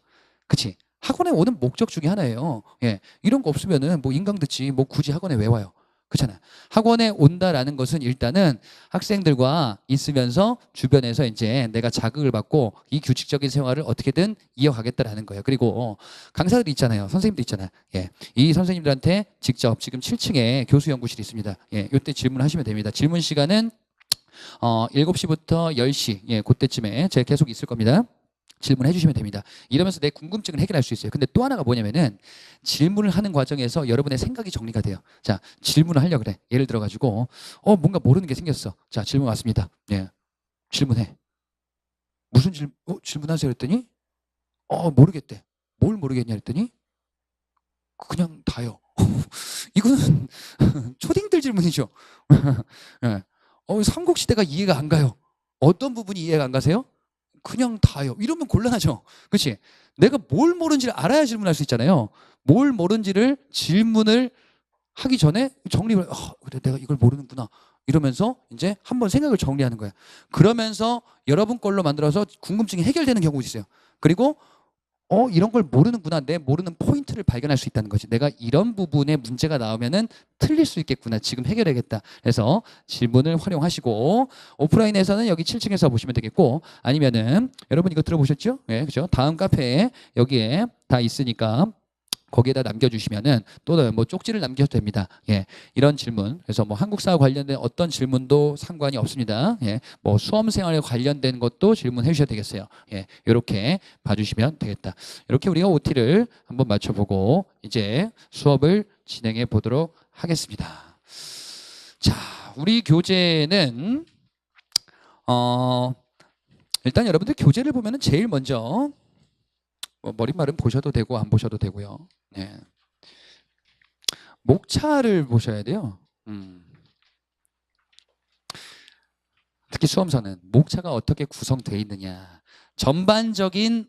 그치? 학원에 오는 목적 중에 하나예요. 예, 이런 거 없으면은 뭐 인강 듣지 뭐 굳이 학원에 왜 와요? 그렇잖아요. 학원에 온다라는 것은 일단은 학생들과 있으면서 주변에서 이제 내가 자극을 받고 이 규칙적인 생활을 어떻게든 이어가겠다라는 거예요. 그리고 강사들이 있잖아요. 선생님도 있잖아요. 예. 이 선생님들한테 직접 지금 7층에 교수 연구실이 있습니다. 예. 이때 질문하시면 됩니다. 질문 시간은 7시부터 10시. 예, 그때쯤에 제가 계속 있을 겁니다. 질문해 주시면 됩니다. 이러면서 내 궁금증을 해결할 수 있어요. 근데 또 하나가 뭐냐면은 질문을 하는 과정에서 여러분의 생각이 정리가 돼요. 자, 질문을 하려고 그래. 예를 들어 가지고 뭔가 모르는 게 생겼어. 자, 질문 왔습니다. 예. 질문해. 무슨 질문하세요 했더니 모르겠대. 뭘 모르겠냐 했더니 그냥 다요. 이거는 초딩들 질문이죠. 예. 삼국시대가 이해가 안 가요. 어떤 부분이 이해가 안 가세요? 그냥 다요. 이러면 곤란하죠. 그렇지? 내가 뭘 모르는지를 알아야 질문할 수 있잖아요. 뭘 모르는지를 질문을 하기 전에 정리를 그래 내가 이걸 모르는구나. 이러면서 이제 한번 생각을 정리하는 거예요. 그러면서 여러분 걸로 만들어서 궁금증이 해결되는 경우도 있어요. 그리고 이런 걸 모르는구나. 내 모르는 포인트를 발견할 수 있다는 거지. 내가 이런 부분에 문제가 나오면은 틀릴 수 있겠구나. 지금 해결해야겠다. 그래서 질문을 활용하시고 오프라인에서는 여기 7층에서 보시면 되겠고 아니면은 여러분 이거 들어보셨죠? 예, 그죠? 다음 카페에 여기에 다 있으니까 거기에다 남겨주시면은 또 뭐 쪽지를 남겨도 됩니다. 예, 이런 질문. 그래서 뭐 한국사와 관련된 어떤 질문도 상관이 없습니다. 예, 뭐 수험생활에 관련된 것도 질문해 주셔도 되겠어요. 예, 이렇게 봐주시면 되겠다. 이렇게 우리가 OT를 한번 맞춰보고 이제 수업을 진행해 보도록 하겠습니다. 자, 우리 교재는 일단 여러분들 교재를 보면은 제일 먼저 머릿말은 보셔도 되고 안 보셔도 되고요. 네. 목차를 보셔야 돼요. 특히 수험서는 목차가 어떻게 구성되어 있느냐. 전반적인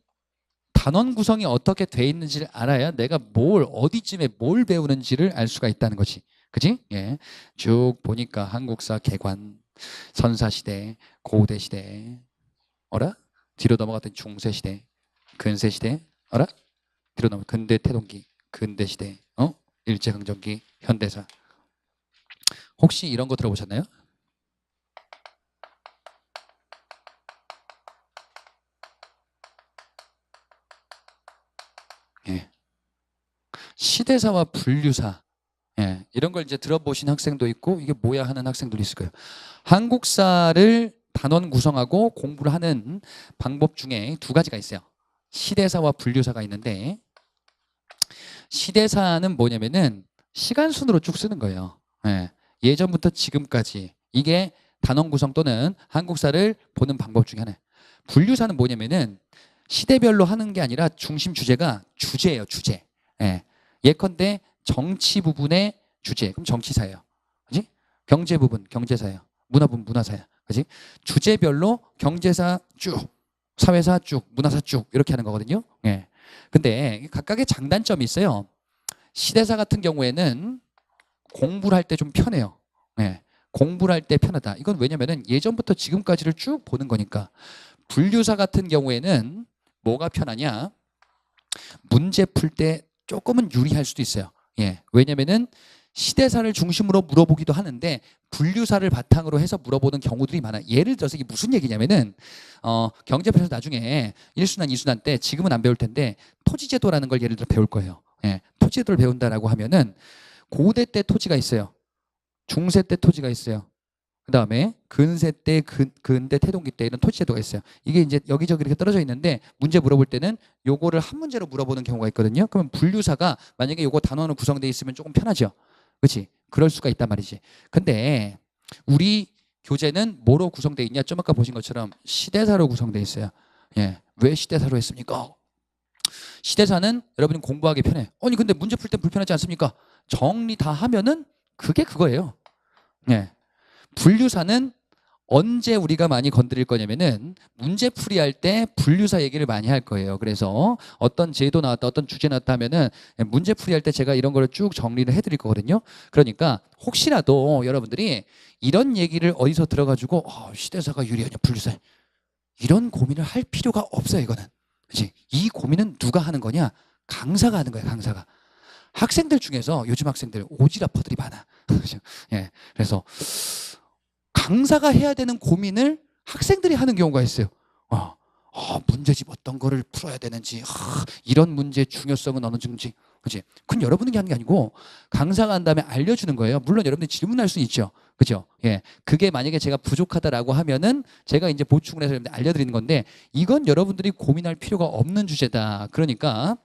단원 구성이 어떻게 되어 있는지를 알아야 내가 어디쯤에 뭘 배우는지를 알 수가 있다는 거지. 그지? 예. 쭉 보니까 한국사 개관, 선사시대, 고대시대, 뒤로 넘어갔던 중세시대, 근세시대, 뒤로 넘어 근대 태동기, 근대시대, 일제강점기, 현대사. 혹시 이런 거 들어보셨나요? 예. 시대사와 분류사. 예. 이런 걸 이제 들어보신 학생도 있고 이게 뭐야 하는 학생들도 있을 거예요. 한국사를 단원 구성하고 공부를 하는 방법 중에 두 가지가 있어요. 시대사와 분류사가 있는데 시대사는 뭐냐면은 시간 순으로 쭉 쓰는 거예요. 예. 예전부터 지금까지 이게 단원 구성 또는 한국사를 보는 방법 중에 하나예요. 분류사는 뭐냐면은 시대별로 하는 게 아니라 중심 주제가 주제예요. 주제. 예. 예컨대 정치 부분의 주제. 그럼 정치사예요. 그지? 경제 부분 경제사예요. 문화 부분 문화사예요. 그지? 주제별로 경제사 쭉, 사회사 쭉, 문화사 쭉 이렇게 하는 거거든요. 예. 근데 각각의 장단점이 있어요. 시대사 같은 경우에는 공부를 할 때 좀 편해요. 예. 공부를 할 때 편하다. 이건 왜냐면은 예전부터 지금까지를 쭉 보는 거니까. 분류사 같은 경우에는 뭐가 편하냐? 문제 풀 때 조금은 유리할 수도 있어요. 예. 왜냐면은 시대사를 중심으로 물어보기도 하는데 분류사를 바탕으로 해서 물어보는 경우들이 많아요. 예를 들어서 이게 무슨 얘기냐면은 경제편에서 나중에 1순환, 2순환 때 지금은 안 배울 텐데 토지제도라는 걸 예를 들어 배울 거예요. 예. 토지제도를 배운다라고 하면은 고대 때 토지가 있어요. 중세 때 토지가 있어요. 그 다음에 근세 때, 근대 태동기 때 이런 토지제도가 있어요. 이게 이제 여기저기 이렇게 떨어져 있는데 문제 물어볼 때는 요거를 한 문제로 물어보는 경우가 있거든요. 그러면 분류사가 만약에 요거 단원으로 구성되어 있으면 조금 편하죠. 그렇지? 그럴 수가 있단 말이지. 근데 우리 교재는 뭐로 구성되어 있냐? 좀 아까 보신 것처럼 시대사로 구성되어 있어요. 예. 왜 시대사로 했습니까? 시대사는 여러분이 공부하기 편해. 아니 근데 문제 풀 때 불편하지 않습니까? 정리 다 하면은 그게 그거예요. 예. 분류사는 언제 우리가 많이 건드릴 거냐면은 문제풀이 할 때 분류사 얘기를 많이 할 거예요. 그래서 어떤 제도 나왔다, 어떤 주제 나왔다 하면은 문제풀이 할 때 제가 이런 거를 쭉 정리를 해드릴 거거든요. 그러니까 혹시라도 여러분들이 이런 얘기를 어디서 들어가지고 시대사가 유리하냐, 분류사 이런 고민을 할 필요가 없어요. 이거는. 그렇지? 이 고민은 누가 하는 거냐? 강사가 하는 거야, 강사가. 학생들 중에서 요즘 학생들 오지라퍼들이 많아. 예. 그래서 강사가 해야 되는 고민을 학생들이 하는 경우가 있어요. 문제집 어떤 거를 풀어야 되는지, 이런 문제의 중요성은 어느 정도인지. 그치? 그건 여러분이 하는 게 아니고 강사가 한 다음에 알려주는 거예요. 물론 여러분들이 질문할 수는 있죠. 그죠? 예. 그게 만약에 제가 부족하다라고 하면은 제가 이제 보충을 해서 여러분들 알려드리는 건데 이건 여러분들이 고민할 필요가 없는 주제다. 그러니까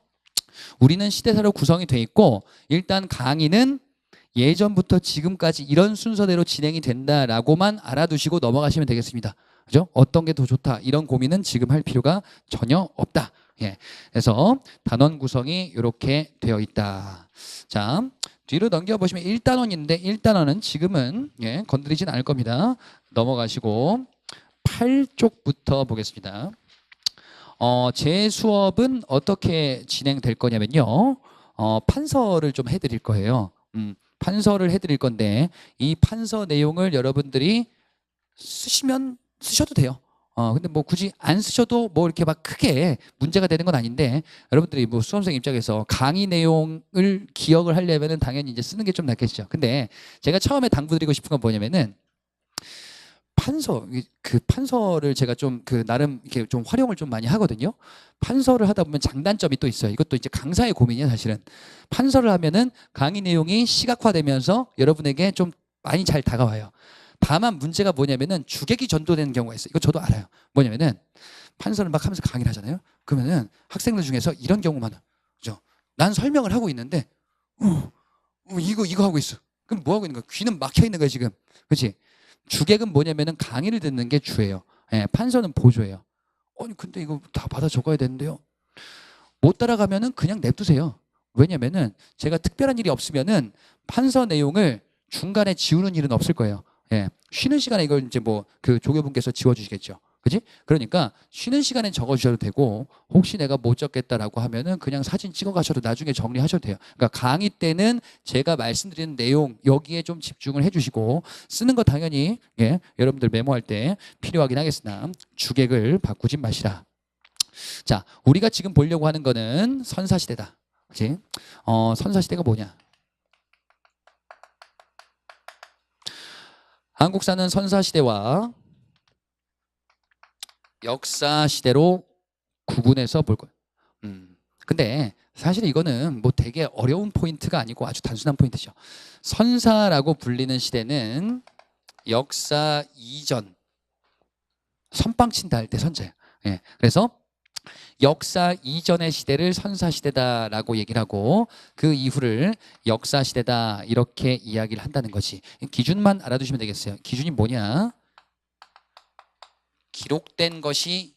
우리는 시대사로 구성이 돼 있고 일단 강의는 예전부터 지금까지 이런 순서대로 진행이 된다라고만 알아두시고 넘어가시면 되겠습니다. 그죠? 어떤 게 더 좋다 이런 고민은 지금 할 필요가 전혀 없다. 예. 그래서 단원 구성이 이렇게 되어 있다. 자, 뒤로 넘겨보시면 1단원인데 1단원은 지금은 건드리진 않을 겁니다. 넘어가시고 8쪽부터 보겠습니다. 제 수업은 어떻게 진행될 거냐면요. 판서를 좀 해드릴 거예요. 판서를 해드릴 건데 이 판서 내용을 여러분들이 쓰셔도 돼요. 근데 뭐 굳이 안 쓰셔도 뭐 이렇게 막 크게 문제가 되는 건 아닌데 여러분들이 뭐 수험생 입장에서 강의 내용을 기억을 하려면은 당연히 이제 쓰는 게 좀 낫겠죠. 근데 제가 처음에 당부드리고 싶은 건 뭐냐면은 판서를 제가 좀 나름 이렇게 좀 활용을 좀 많이 하거든요. 판서를 하다 보면 장단점이 또 있어요. 이것도 이제 강사의 고민이에요, 사실은. 판서를 하면은 강의 내용이 시각화되면서 여러분에게 좀 많이 잘 다가와요. 다만 문제가 뭐냐면은 주객이 전도되는 경우가 있어요. 이거 저도 알아요. 뭐냐면은 판서를 막 하면서 강의를 하잖아요. 그러면은 학생들 중에서 이런 경우 많아. 그죠? 난 설명을 하고 있는데 이거 하고 있어. 그럼 뭐 하고 있는 거야? 귀는 막혀 있는 거야, 지금. 그렇지? 주객은 뭐냐면은 강의를 듣는 게 주예요. 예, 판서는 보조예요. 아니 근데 이거 다 받아 적어야 되는데요. 못 따라가면은 그냥 냅두세요. 왜냐면은 제가 특별한 일이 없으면은 판서 내용을 중간에 지우는 일은 없을 거예요. 예, 쉬는 시간에 이걸 이제 뭐 조교분께서 지워주시겠죠. 그지? 그러니까 쉬는 시간에 적어주셔도 되고 혹시 내가 못 적겠다라고 하면은 그냥 사진 찍어 가셔도 나중에 정리하셔도 돼요. 그러니까 강의 때는 제가 말씀드리는 내용 여기에 좀 집중을 해주시고 쓰는 거 당연히 여러분들 메모할 때 필요하긴 하겠으나 주객을 바꾸지 마시라. 자, 우리가 지금 보려고 하는 거는 선사시대다. 그지? 선사시대가 뭐냐? 한국사는 선사시대와 역사시대로 구분해서 볼 거예요. 근데 사실 이거는 뭐 되게 어려운 포인트가 아니고 아주 단순한 포인트죠. 선사라고 불리는 시대는 역사 이전, 선빵 친다 할 때 선자예요. 예. 그래서 역사 이전의 시대를 선사시대다라고 얘기를 하고 그 이후를 역사시대다 이렇게 이야기를 한다는 거지. 기준만 알아두시면 되겠어요. 기준이 뭐냐? 기록된 것이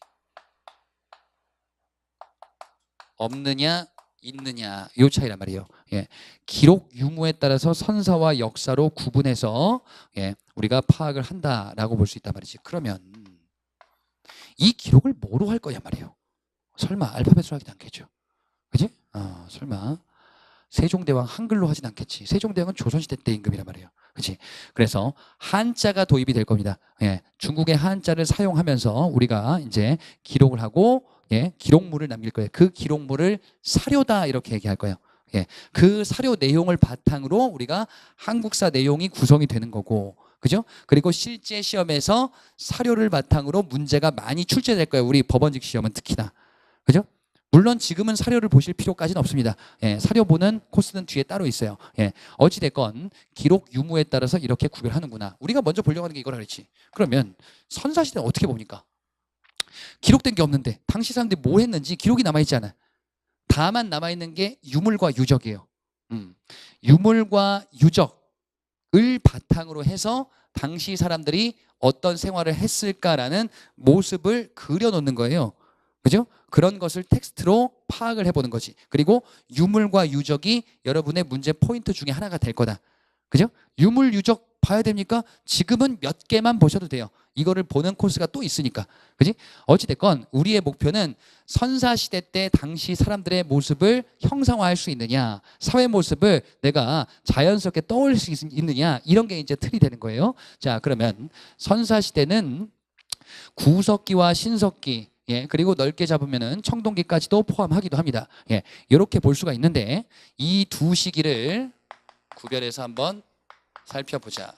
없느냐 있느냐 요 차이란 말이에요. 예. 기록 유무에 따라서 선사와 역사로 구분해서 예, 우리가 파악을 한다라고 볼 수 있단 말이지. 그러면 이 기록을 뭐로 할 거냐 말이에요. 설마 알파벳으로 하진 않겠죠. 그지? 설마 세종대왕 한글로 하진 않겠지. 세종대왕은 조선시대 때 임금이란 말이에요. 그치? 그래서 한자가 도입이 될 겁니다. 예, 중국의 한자를 사용하면서 우리가 이제 기록을 하고 예, 기록물을 남길 거예요. 그 기록물을 사료다 이렇게 얘기할 거예요. 예, 그 사료 내용을 바탕으로 우리가 한국사 내용이 구성이 되는 거고, 그죠? 그리고 실제 시험에서 사료를 바탕으로 문제가 많이 출제될 거예요. 우리 법원직 시험은 특히나, 그죠? 물론 지금은 사료를 보실 필요까지는 없습니다. 예, 사료 보는 코스는 뒤에 따로 있어요. 예, 어찌됐건 기록 유무에 따라서 이렇게 구별하는구나. 우리가 먼저 보려고 하는 게 이거라 그랬지. 그러면 선사시대는 어떻게 봅니까? 기록된 게 없는데 당시 사람들이 뭐 했는지 기록이 남아있지 않아. 다만 남아있는 게 유물과 유적이에요. 유물과 유적을 바탕으로 해서 당시 사람들이 어떤 생활을 했을까라는 모습을 그려놓는 거예요. 그죠? 그런 것을 텍스트로 파악을 해보는 거지. 그리고 유물과 유적이 여러분의 문제 포인트 중에 하나가 될 거다. 그죠? 유물, 유적 봐야 됩니까? 지금은 몇 개만 보셔도 돼요. 이거를 보는 코스가 또 있으니까. 그지? 어찌됐건 우리의 목표는 선사시대 때 당시 사람들의 모습을 형상화할 수 있느냐, 사회 모습을 내가 자연스럽게 떠올릴 수 있느냐, 이런 게 이제 틀이 되는 거예요. 자, 그러면 선사시대는 구석기와 신석기, 예, 그리고 넓게 잡으면은 청동기까지도 포함하기도 합니다. 예, 이렇게 볼 수가 있는데 이 두 시기를 구별해서 한번 살펴보자.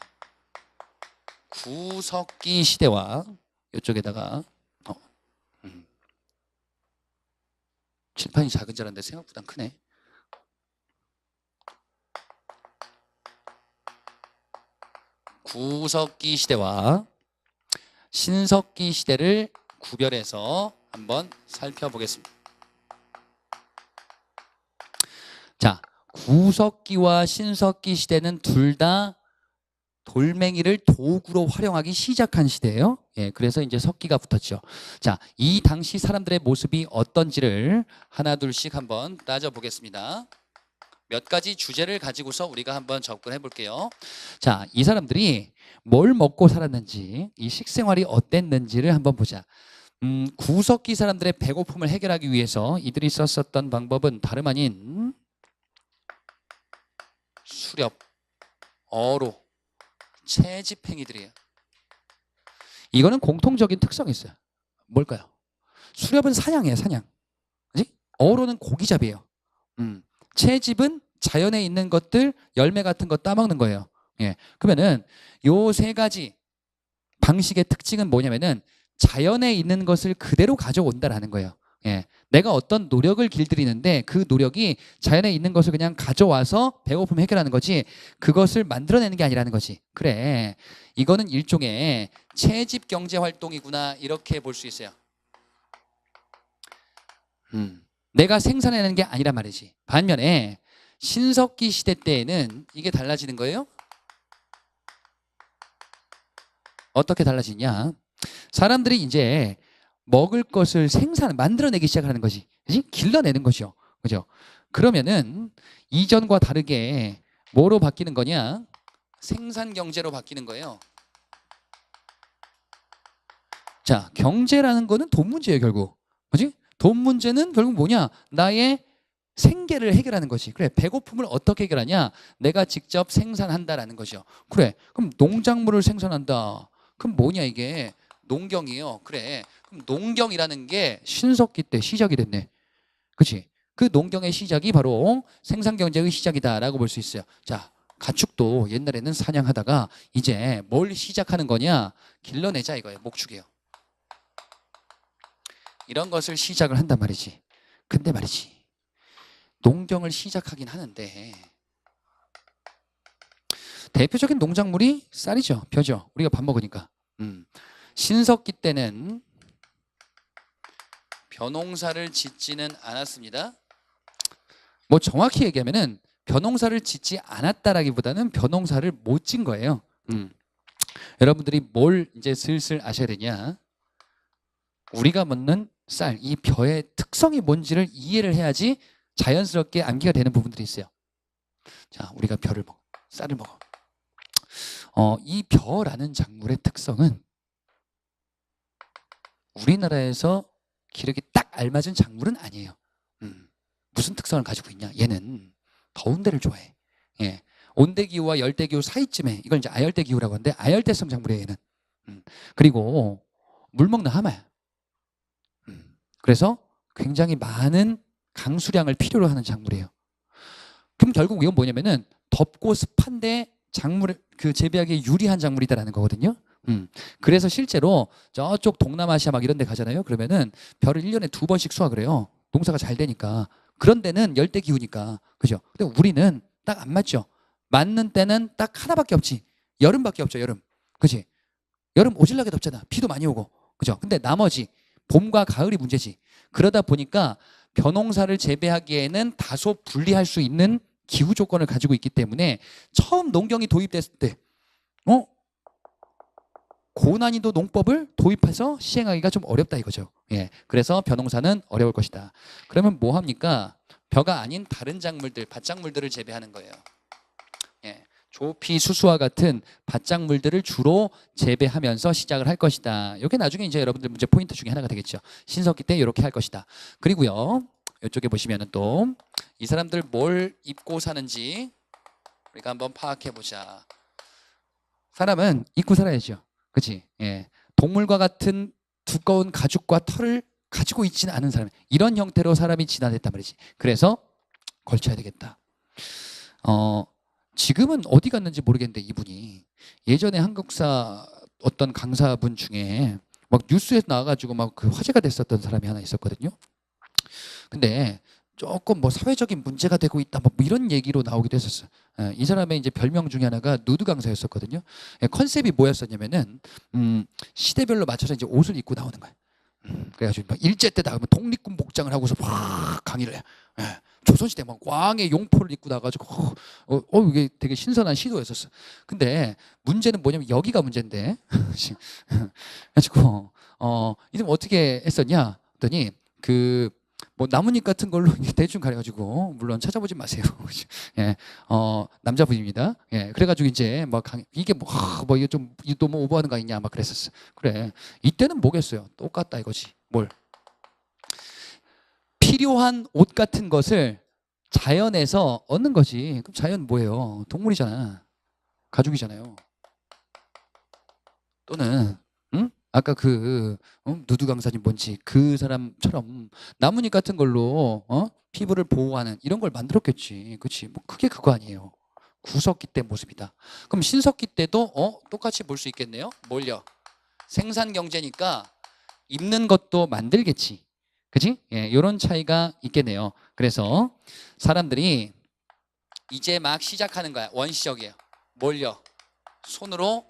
구석기 시대와 이쪽에다가 칠판이 작은 줄 알았는데 생각보다 크네. 구석기 시대와 신석기 시대를 구별해서 한번 살펴보겠습니다. 자, 구석기와 신석기 시대는 둘 다 돌멩이를 도구로 활용하기 시작한 시대예요. 예, 그래서 이제 석기가 붙었죠. 자, 이 당시 사람들의 모습이 어떤지를 하나 둘씩 한번 따져보겠습니다. 몇 가지 주제를 가지고서 우리가 한번 접근해 볼게요. 자, 이 사람들이 뭘 먹고 살았는지, 이 식생활이 어땠는지를 한번 보자. 구석기 사람들의 배고픔을 해결하기 위해서 이들이 썼었던 방법은 다름 아닌 수렵, 어로, 채집 행위들이에요. 이거는 공통적인 특성이 있어요. 뭘까요? 수렵은 사냥이에요, 사냥. 그지? 어로는 고기잡이에요. 채집은 자연에 있는 것들, 열매 같은 거 따먹는 거예요. 예. 그러면은 요 세 가지 방식의 특징은 뭐냐면은 자연에 있는 것을 그대로 가져온다라는 거예요. 예. 내가 어떤 노력을 길들이는데 그 노력이 자연에 있는 것을 그냥 가져와서 배고픔 해결하는 거지 그것을 만들어내는 게 아니라는 거지. 그래. 이거는 일종의 채집 경제 활동이구나 이렇게 볼 수 있어요. 내가 생산해내는 게 아니란 말이지. 반면에 신석기 시대 때에는 이게 달라지는 거예요. 어떻게 달라지냐? 사람들이 이제 먹을 것을 만들어내기 시작하는 거지. 그치? 길러내는 것이요. 그죠? 그러면은 이전과 다르게 뭐로 바뀌는 거냐? 생산 경제로 바뀌는 거예요. 자, 경제라는 거는 돈 문제예요, 결국. 그지? 돈 문제는 결국 뭐냐? 나의 생계를 해결하는 것이. 그래, 배고픔을 어떻게 해결하냐? 내가 직접 생산한다라는 것이요. 그래, 그럼 농작물을 생산한다. 그럼 뭐냐 이게? 농경이에요. 그래, 그럼 농경이라는 게 신석기 때 시작이 됐네. 그렇지? 그 농경의 시작이 바로 생산경제의 시작이다라고 볼 수 있어요. 자, 가축도 옛날에는 사냥하다가 이제 뭘 시작하는 거냐? 길러내자 이거예요. 목축이에요. 이런 것을 시작을 한단 말이지. 근데 말이지, 농경을 시작하긴 하는데 대표적인 농작물이 쌀이죠. 벼죠. 우리가 밥 먹으니까. 신석기 때는 벼농사를 짓지는 않았습니다. 뭐 정확히 얘기하면은 벼농사를 짓지 않았다라기보다는 벼농사를 못 진 거예요. 여러분들이 뭘 이제 슬슬 아셔야 되냐? 우리가 먹는 쌀, 이 벼의 특성이 뭔지를 이해를 해야지 자연스럽게 암기가 되는 부분들이 있어요. 자, 우리가 벼를 먹어, 쌀을 먹어. 이 벼라는 작물의 특성은 우리나라에서 기르기 딱 알맞은 작물은 아니에요. 무슨 특성을 가지고 있냐? 얘는 더운 데를 좋아해. 예. 온대기후와 열대기후 사이쯤에, 이걸 이제 아열대기후라고 하는데 아열대성 작물이에요, 얘는. 그리고 물 먹는 하마야. 그래서 굉장히 많은 강수량을 필요로 하는 작물이에요. 그럼 결국 이건 뭐냐면은 덥고 습한데 작물을 재배하기에 유리한 작물이다라는 거거든요. 그래서 실제로 저쪽 동남아시아 막 이런 데 가잖아요. 그러면은 벼를 1년에 2번씩 수확을 해요. 농사가 잘 되니까. 그런 데는 열대 기후니까. 그죠? 근데 우리는 딱 안 맞죠. 맞는 때는 딱 하나밖에 없지. 여름밖에 없죠, 여름. 그지? 여름 오질나게 덥잖아. 비도 많이 오고. 그죠? 근데 나머지 봄과 가을이 문제지. 그러다 보니까 벼농사를 재배하기에는 다소 불리할 수 있는 기후 조건을 가지고 있기 때문에 처음 농경이 도입됐을 때 고난이도 농법을 도입해서 시행하기가 좀 어렵다 이거죠. 예, 그래서 벼농사는 어려울 것이다. 그러면 뭐 합니까? 벼가 아닌 다른 작물들, 밭작물들을 재배하는 거예요. 예, 조피, 수수와 같은 밭작물들을 주로 재배하면서 시작을 할 것이다. 이게 나중에 이제 여러분들 문제 포인트 중에 하나가 되겠죠. 신석기 때 이렇게 할 것이다. 그리고요, 이쪽에 보시면은 또 이 사람들 뭘 입고 사는지 우리가 한번 파악해 보자. 사람은 입고 살아야죠. 그렇지? 예. 동물과 같은 두꺼운 가죽과 털을 가지고 있지는 않은 사람. 이런 형태로 사람이 진화됐단 말이지. 그래서 걸쳐야 되겠다. 지금은 어디 갔는지 모르겠는데 이분이 예전에 한국사 어떤 강사분 중에 막 뉴스에서 나와가지고 막 그 화제가 됐었던 사람이 하나 있었거든요. 근데 조금 뭐 사회적인 문제가 되고 있다 뭐 이런 얘기로 나오기도 했었어. 이 사람의 이제 별명 중에 하나가 누드 강사였었거든요. 컨셉이 뭐였었냐면은 시대별로 맞춰서 이제 옷을 입고 나오는 거야. 그래가지고 막 일제 때 나가면 독립군 복장을 하고서 막 강의를 해. 예. 조선시대 막 왕의 용포를 입고 나가지고 이게 되게 신선한 시도였었어. 근데 문제는 뭐냐면 여기가 문제인데. 그래가지고 이름 어떻게 했었냐? 했더니 뭐 나뭇잎 같은 걸로 대충 가려가지고 물론 찾아보지 마세요. 예, 남자분입니다. 예, 그래가지고 이제 막 이게 뭐 이게 좀 너무 오버하는 거 아니냐 막 그랬었어. 그래, 이때는 뭐겠어요? 똑같다 이거지. 뭘? 필요한 옷 같은 것을 자연에서 얻는 거지. 그럼 자연 뭐예요? 동물이잖아. 가죽이잖아요. 또는 아까 누드 강사님 뭔지 그 사람처럼 나뭇잎 같은 걸로 피부를 보호하는 이런 걸 만들었겠지. 그렇지? 뭐 크게 그거 아니에요. 구석기 때 모습이다. 그럼 신석기 때도 똑같이 볼 수 있겠네요. 뭘요? 생산 경제니까 입는 것도 만들겠지. 그지? 예, 이런 차이가 있겠네요. 그래서 사람들이 이제 막 시작하는 거야. 원시적이에요. 뭘요? 손으로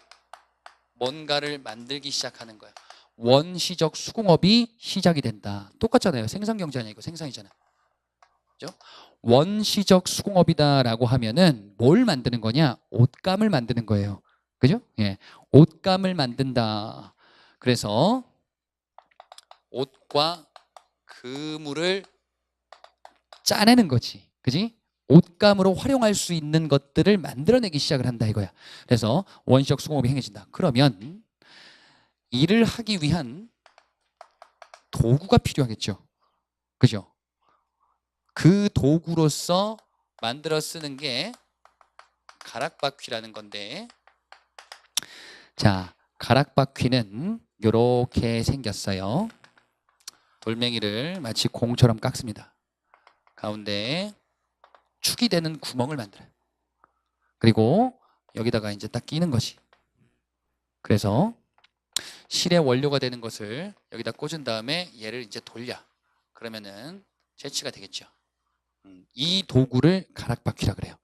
뭔가를 만들기 시작하는 거예요. 원시적 수공업이 시작이 된다. 똑같잖아요. 생산경제 아니고 생산이잖아. 그죠? 원시적 수공업이다라고 하면은 뭘 만드는 거냐? 옷감을 만드는 거예요. 그죠? 예. 옷감을 만든다. 그래서 옷과 그물을 짜내는 거지. 그지? 옷감으로 활용할 수 있는 것들을 만들어내기 시작을 한다 이거야. 그래서 원시적 수공업이 행해진다. 그러면 일을 하기 위한 도구가 필요하겠죠. 그죠? 그 도구로서 만들어 쓰는 게 가락바퀴라는 건데, 자, 가락바퀴는 이렇게 생겼어요. 돌멩이를 마치 공처럼 깎습니다. 가운데에 축이 되는 구멍을 만들어요. 그리고 여기다가 이제 딱 끼는 것이. 그래서 실의 원료가 되는 것을 여기다 꽂은 다음에 얘를 이제 돌려. 그러면은 채취가 되겠죠. 이 도구를 가락바퀴라 그래요.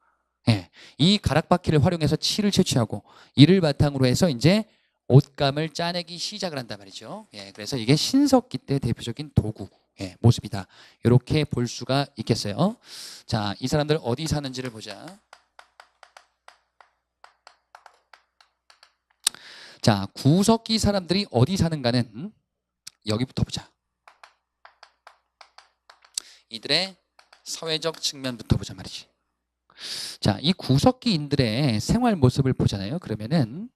예, 이 가락바퀴를 활용해서 칠을 채취하고 이를 바탕으로 해서 이제 옷감을 짜내기 시작을 한단 말이죠. 예, 그래서 이게 신석기 때 대표적인 도구 모습이다. 이렇게 볼 수가 있겠어요. 자, 이 사람들 어디 사는지를 보자. 자, 구석기 사람들이 어디 사는가는 여기부터 보자. 이들의 사회적 측면부터 보자 말이지. 자, 이 구석기인들의 생활 모습을 보잖아요. 그러면은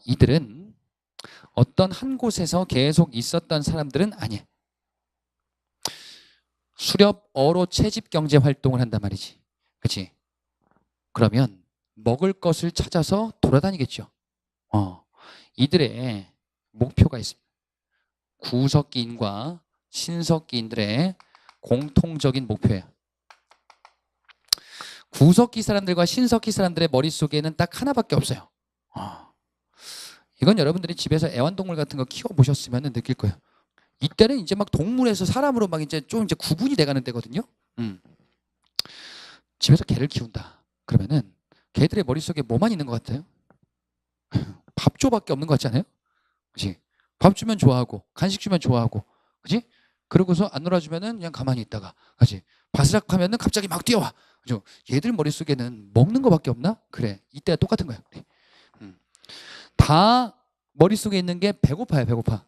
이들은 어떤 한 곳에서 계속 있었던 사람들은 아니에요. 수렵 어로 채집 경제 활동을 한단 말이지. 그렇지? 그러면 먹을 것을 찾아서 돌아다니겠죠. 이들의 목표가 있습니다. 구석기인과 신석기인들의 공통적인 목표예요. 구석기 사람들과 신석기 사람들의 머릿속에는 딱 하나밖에 없어요. 이건 여러분들이 집에서 애완동물 같은 거 키워보셨으면 느낄 거예요. 이때는 이제 막 동물에서 사람으로 막 이제 좀 이제 구분이 돼가는 때거든요. 집에서 개를 키운다. 그러면은 개들의 머릿속에 뭐만 있는 것 같아요? 밥줘밖에 없는 것 같지 않아요? 그치? 밥 주면 좋아하고 간식 주면 좋아하고, 그치? 그러고서 안 놀아주면은 그냥 가만히 있다가, 그치? 바스락 하면은 갑자기 막 뛰어와. 그죠? 얘들 머릿속에는 먹는 거밖에 없나? 그래, 이때가 똑같은 거야. 그래. 다 머릿속에 있는 게 배고파요. 배고파.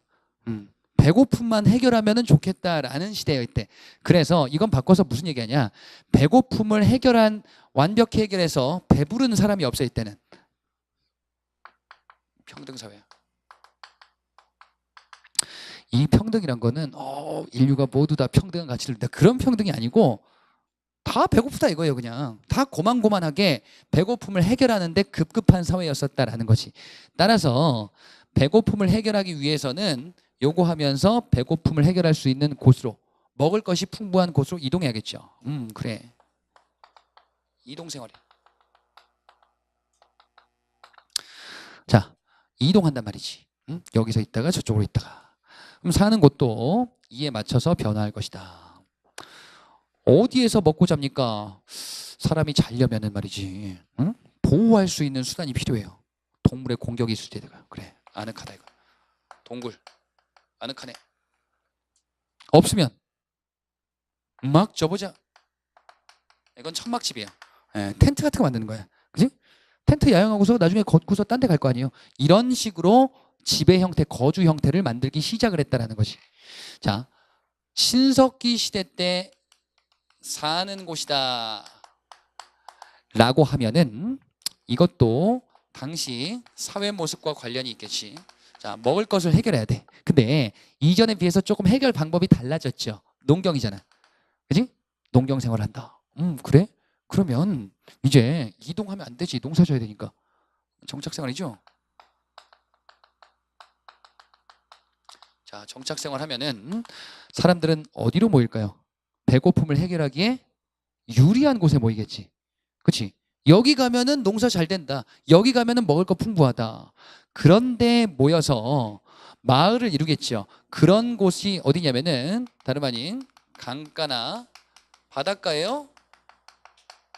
배고픔만 해결하면 좋겠다라는 시대예요, 이때. 그래서 이건 바꿔서 무슨 얘기하냐, 배고픔을 완벽히 해결해서 배부른 사람이 없어요. 이때는 평등사회야. 이 평등이란 거는 인류가 모두 다 평등한 가치를 둔다, 그런 평등이 아니고 다 배고프다 이거예요. 그냥 다 고만고만하게 배고픔을 해결하는데 급급한 사회였었다라는 거지. 따라서 배고픔을 해결하기 위해서는 요거 하면서 배고픔을 해결할 수 있는 곳으로, 먹을 것이 풍부한 곳으로 이동해야겠죠. 그래, 이동생활이야. 자, 이동한단 말이지. 여기서 있다가 저쪽으로 있다가. 그럼 사는 곳도 이에 맞춰서 변화할 것이다. 어디에서 먹고 잡니까? 사람이 자려면은 말이지, 보호할 수 있는 수단이 필요해요. 동물의 공격이 있을 때가. 그래, 아늑하다 이거. 동굴 아늑하네. 없으면 막 접어자. 이건 천막집이야. 텐트 같은 거 만드는 거야. 그지? 텐트 야영하고서 나중에 걷고서 딴 데 갈 거 아니에요. 이런 식으로 지배 형태, 거주 형태를 만들기 시작을 했다라는 거지. 자, 신석기 시대 때 사는 곳이다 라고 하면은 이것도 당시 사회 모습과 관련이 있겠지. 자, 먹을 것을 해결해야 돼. 근데 이전에 비해서 조금 해결 방법이 달라졌죠. 농경이잖아. 그지? 농경 생활을 한다. 그래? 그러면 이제 이동하면 안 되지. 농사 져야 되니까. 정착 생활이죠. 자, 정착 생활 하면은 사람들은 어디로 모일까요? 배고픔을 해결하기에 유리한 곳에 모이겠지. 그치? 여기 가면은 농사 잘 된다. 여기 가면은 먹을 거 풍부하다. 그런데 모여서 마을을 이루겠죠. 그런 곳이 어디냐면은 다름 아닌 강가나 바닷가예요.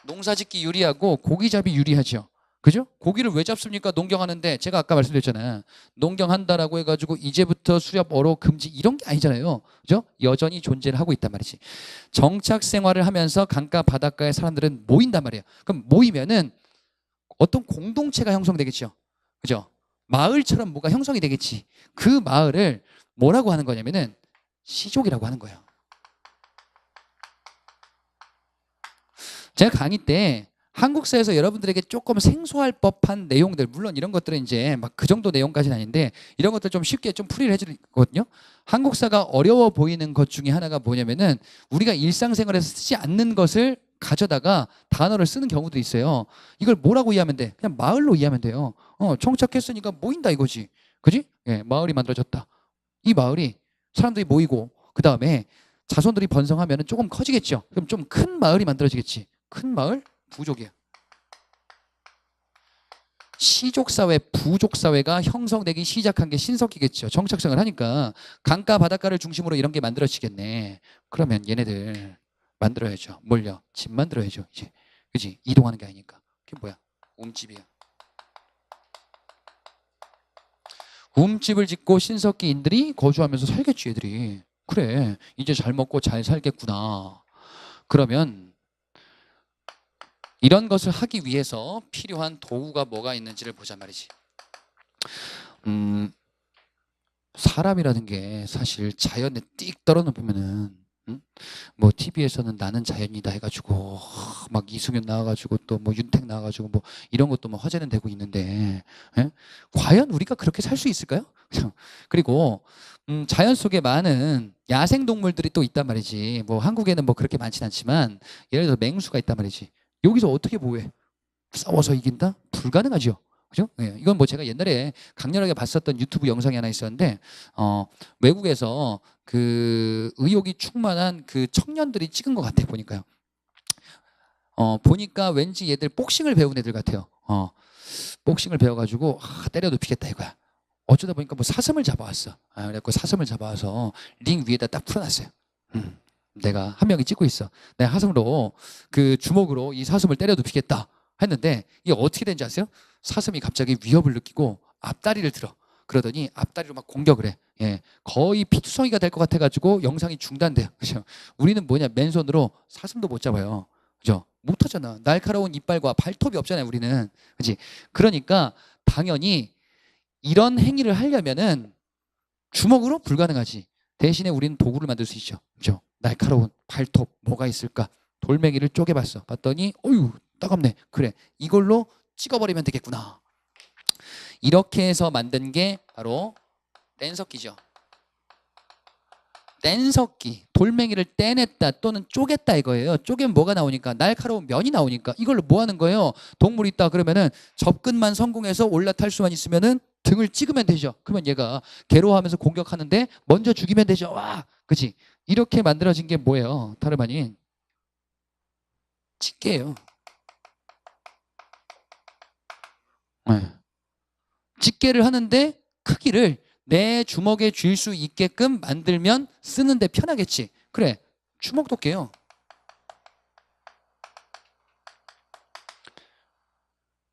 농사짓기 유리하고 고기잡이 유리하죠. 그죠? 고기를 왜 잡습니까? 농경하는데. 제가 아까 말씀드렸잖아요. 농경한다라고 해가지고 이제부터 수렵 어로 금지 이런 게 아니잖아요. 그죠? 여전히 존재를 하고 있단 말이지. 정착 생활을 하면서 강가 바닷가에 사람들은 모인단 말이에요. 그럼 모이면은 어떤 공동체가 형성되겠죠. 그죠? 마을처럼 뭐가 형성이 되겠지. 그 마을을 뭐라고 하는 거냐면은 시족이라고 하는 거예요. 제가 강의 때 한국사에서 여러분들에게 조금 생소할 법한 내용들, 물론 이런 것들은 이제 막 그 정도 내용까지는 아닌데 이런 것들 좀 쉽게 좀 풀이를 해주거든요. 한국사가 어려워 보이는 것 중에 하나가 뭐냐면은 우리가 일상생활에서 쓰지 않는 것을 가져다가 단어를 쓰는 경우도 있어요. 이걸 뭐라고 이해하면 돼? 그냥 마을로 이해하면 돼요. 정착했으니까 모인다 이거지. 그지? 예, 마을이 만들어졌다. 이 마을이 사람들이 모이고 그 다음에 자손들이 번성하면 조금 커지겠죠. 그럼 좀 큰 마을이 만들어지겠지. 큰 마을? 부족이야. 시족사회, 부족사회가 형성되기 시작한 게 신석기겠죠. 정착생활 하니까 강가 바닷가를 중심으로 이런 게 만들어지겠네. 그러면 얘네들 만들어야죠. 뭘요? 집 만들어야죠. 이제, 그지? 이동하는 게 아니니까. 그게 뭐야? 움집이야. 움집을 짓고 신석기인들이 거주하면서 살겠지, 얘들이. 그래, 이제 잘 먹고 잘 살겠구나. 그러면 이런 것을 하기 위해서 필요한 도구가 뭐가 있는지를 보자 말이지. 사람이라는 게 사실 자연에 띡 떨어놓으면은 응? 뭐 TV에서는 나는 자연이다 해가지고 막 이승윤 나와가지고 또 뭐 윤택 나와가지고 뭐 이런 것도 뭐 화제는 되고 있는데 예? 과연 우리가 그렇게 살 수 있을까요? 그리고 자연 속에 많은 야생 동물들이 또 있단 말이지. 뭐 한국에는 뭐 그렇게 많진 않지만 예를 들어 맹수가 있단 말이지. 여기서 어떻게 보호해? 싸워서 이긴다? 불가능하죠. 그죠? 예, 이건 뭐 제가 옛날에 강렬하게 봤었던 유튜브 영상이 하나 있었는데 외국에서 그 의욕이 충만한 그 청년들이 찍은 것 같아 보니까요. 보니까 왠지 얘들 복싱을 배운 애들 같아요. 복싱을 배워가지고 때려 눕히겠다 이거야. 어쩌다 보니까 뭐 사슴을 잡아왔어. 그래갖고 사슴을 잡아와서 링 위에다 딱 풀어놨어요. 내가 한 명이 찍고 있어. 내가 사슴으로 그 주먹으로 이 사슴을 때려 눕히겠다 했는데 이게 어떻게 된지 아세요? 사슴이 갑자기 위협을 느끼고 앞다리를 들어. 그러더니 앞다리로 막 공격을 해. 예, 거의 피투성이가 될 것 같아가지고 영상이 중단돼요. 그죠? 우리는 뭐냐 맨손으로 사슴도 못 잡아요. 그죠? 못하잖아. 날카로운 이빨과 발톱이 없잖아요. 우리는. 그지? 그러니까 당연히 이런 행위를 하려면은 주먹으로 불가능하지. 대신에 우리는 도구를 만들 수 있죠. 그죠? 날카로운 발톱 뭐가 있을까? 돌멩이를 쪼개봤어. 봤더니 어휴 따갑네. 그래 이걸로 찍어버리면 되겠구나. 이렇게 해서 만든 게 바로 뗀석기죠. 뗀석기. 돌멩이를 떼냈다 또는 쪼갰다 이거예요. 쪼개면 뭐가 나오니까 날카로운 면이 나오니까 이걸로 뭐 하는 거예요? 동물이 있다 그러면은 접근만 성공해서 올라탈 수만 있으면은 등을 찍으면 되죠. 그러면 얘가 괴로워하면서 공격하는데 먼저 죽이면 되죠. 와, 그치? 이렇게 만들어진 게 뭐예요? 다름 아닌 집게예요. 네. 집게를 하는데 크기를 내 주먹에 쥘 수 있게끔 만들면 쓰는데 편하겠지. 그래, 주먹도 깨요.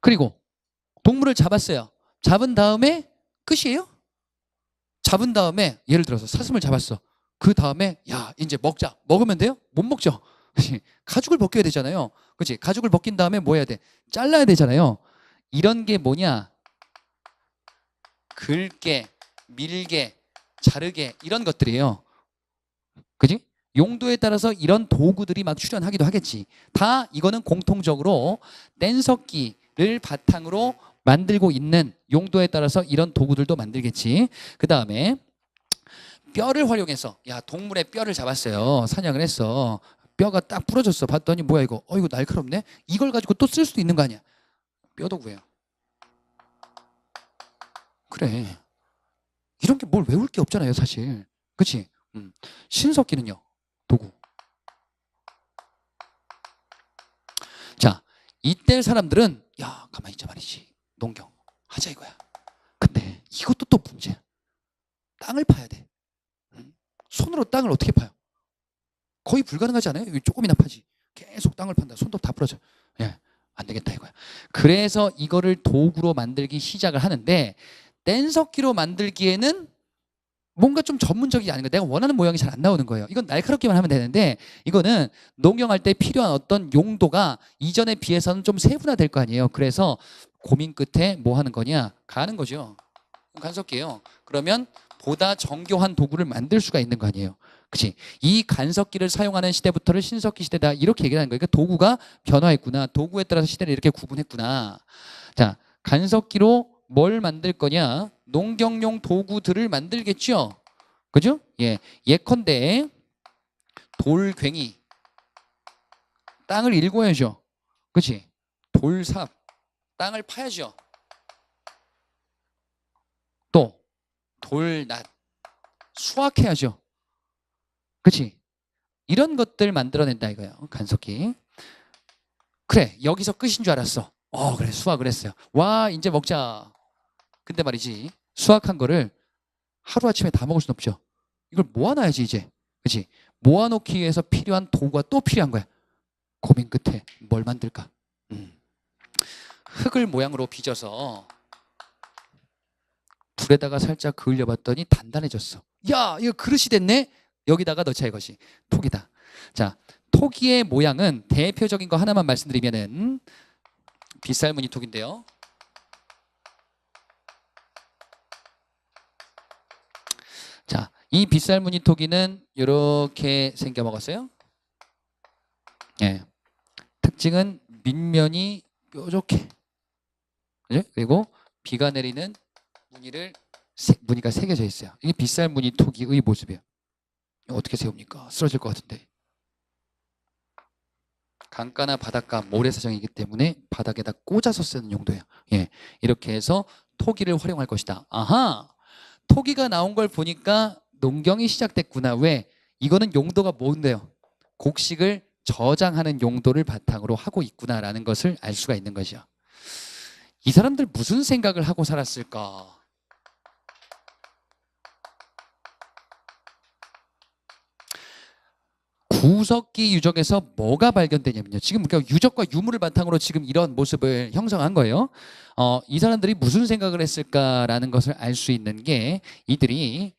그리고 동물을 잡았어요. 잡은 다음에 끝이에요? 잡은 다음에 예를 들어서 사슴을 잡았어. 그 다음에 야 이제 먹자. 먹으면 돼요? 못 먹죠. 가죽을 벗겨야 되잖아요. 그렇지? 가죽을 벗긴 다음에 뭐 해야 돼? 잘라야 되잖아요. 이런 게 뭐냐? 긁게, 밀게, 자르게 이런 것들이에요. 그지? 용도에 따라서 이런 도구들이 막 출현하기도 하겠지. 다 이거는 공통적으로 뗀석기를 바탕으로 만들고 있는 용도에 따라서 이런 도구들도 만들겠지. 그 다음에 뼈를 활용해서 야 동물의 뼈를 잡았어요. 사냥을 했어. 뼈가 딱 부러졌어. 봤더니 뭐야 이거? 이거 날카롭네. 이걸 가지고 또 쓸 수도 있는 거 아니야. 뼈도구예요. 그래. 이런 게 뭘 외울 게 없잖아요 사실. 그치? 신석기는요. 도구. 자, 이때 사람들은 야 가만히 있자 말이지. 농경 하자 이거야. 근데 이것도 또 문제야. 땅을 파야 돼. 손으로 땅을 어떻게 파요? 거의 불가능하지 않아요? 조금이나 파지. 계속 땅을 판다. 손도 다 부러져. 예, 안 되겠다 이거야. 그래서 이거를 도구로 만들기 시작을 하는데 뗀석기로 만들기에는 뭔가 좀 전문적이지 않은 거. 내가 원하는 모양이 잘 안 나오는 거예요. 이건 날카롭게만 하면 되는데 이거는 농경할 때 필요한 어떤 용도가 이전에 비해서는 좀 세분화될 거 아니에요. 그래서 고민 끝에 뭐 하는 거냐? 가는 거죠. 간석기예요. 그러면 보다 정교한 도구를 만들 수가 있는 거 아니에요. 그치? 이 간석기를 사용하는 시대부터를 신석기 시대다 이렇게 얘기를 하는 거예요. 그러니까 도구가 변화했구나. 도구에 따라서 시대를 이렇게 구분했구나. 자, 간석기로 뭘 만들 거냐? 농경용 도구들을 만들겠죠. 그죠? 예, 예컨대 돌괭이 땅을 일궈야죠. 그치? 돌삽 땅을 파야죠. 또 돌낫 수확해야죠. 그치? 이런 것들 만들어낸다 이거예요. 간석기. 그래 여기서 끝인 줄 알았어. 그래 수확을 했어요. 와 이제 먹자. 근데 말이지 수확한 거를 하루아침에 다 먹을 순 없죠. 이걸 모아놔야지 이제. 그치? 모아놓기 위해서 필요한 도구가 또 필요한 거야. 고민 끝에 뭘 만들까? 흙을 모양으로 빚어서 불에다가 살짝 그을려 봤더니 단단해졌어. 야 이거 그릇이 됐네. 여기다가 넣자 이것이. 톡이다. 자, 토기의 모양은 대표적인 거 하나만 말씀드리면은 빗살무늬 톡인데요. 자, 이 빗살 무늬 토기는 이렇게 생겨 먹었어요. 예. 특징은 밑면이 뾰족해. 그죠? 그리고 비가 내리는 무늬가 새겨져 있어요. 이게 빗살 무늬 토기의 모습이에요. 어떻게 세웁니까? 쓰러질 것 같은데. 강가나 바닷가, 모래사장이기 때문에 바닥에다 꽂아서 쓰는 용도예요. 예, 이렇게 해서 토기를 활용할 것이다. 아하, 토기가 나온 걸 보니까 농경이 시작됐구나. 왜? 이거는 용도가 뭔데요? 곡식을 저장하는 용도를 바탕으로 하고 있구나라는 것을 알 수가 있는 거죠. 이 사람들 무슨 생각을 하고 살았을까? 구석기 유적에서 뭐가 발견되냐면요. 지금 그러니까 유적과 유물을 바탕으로 지금 이런 모습을 형성한 거예요. 이 사람들이 무슨 생각을 했을까라는 것을 알 수 있는 게 이들이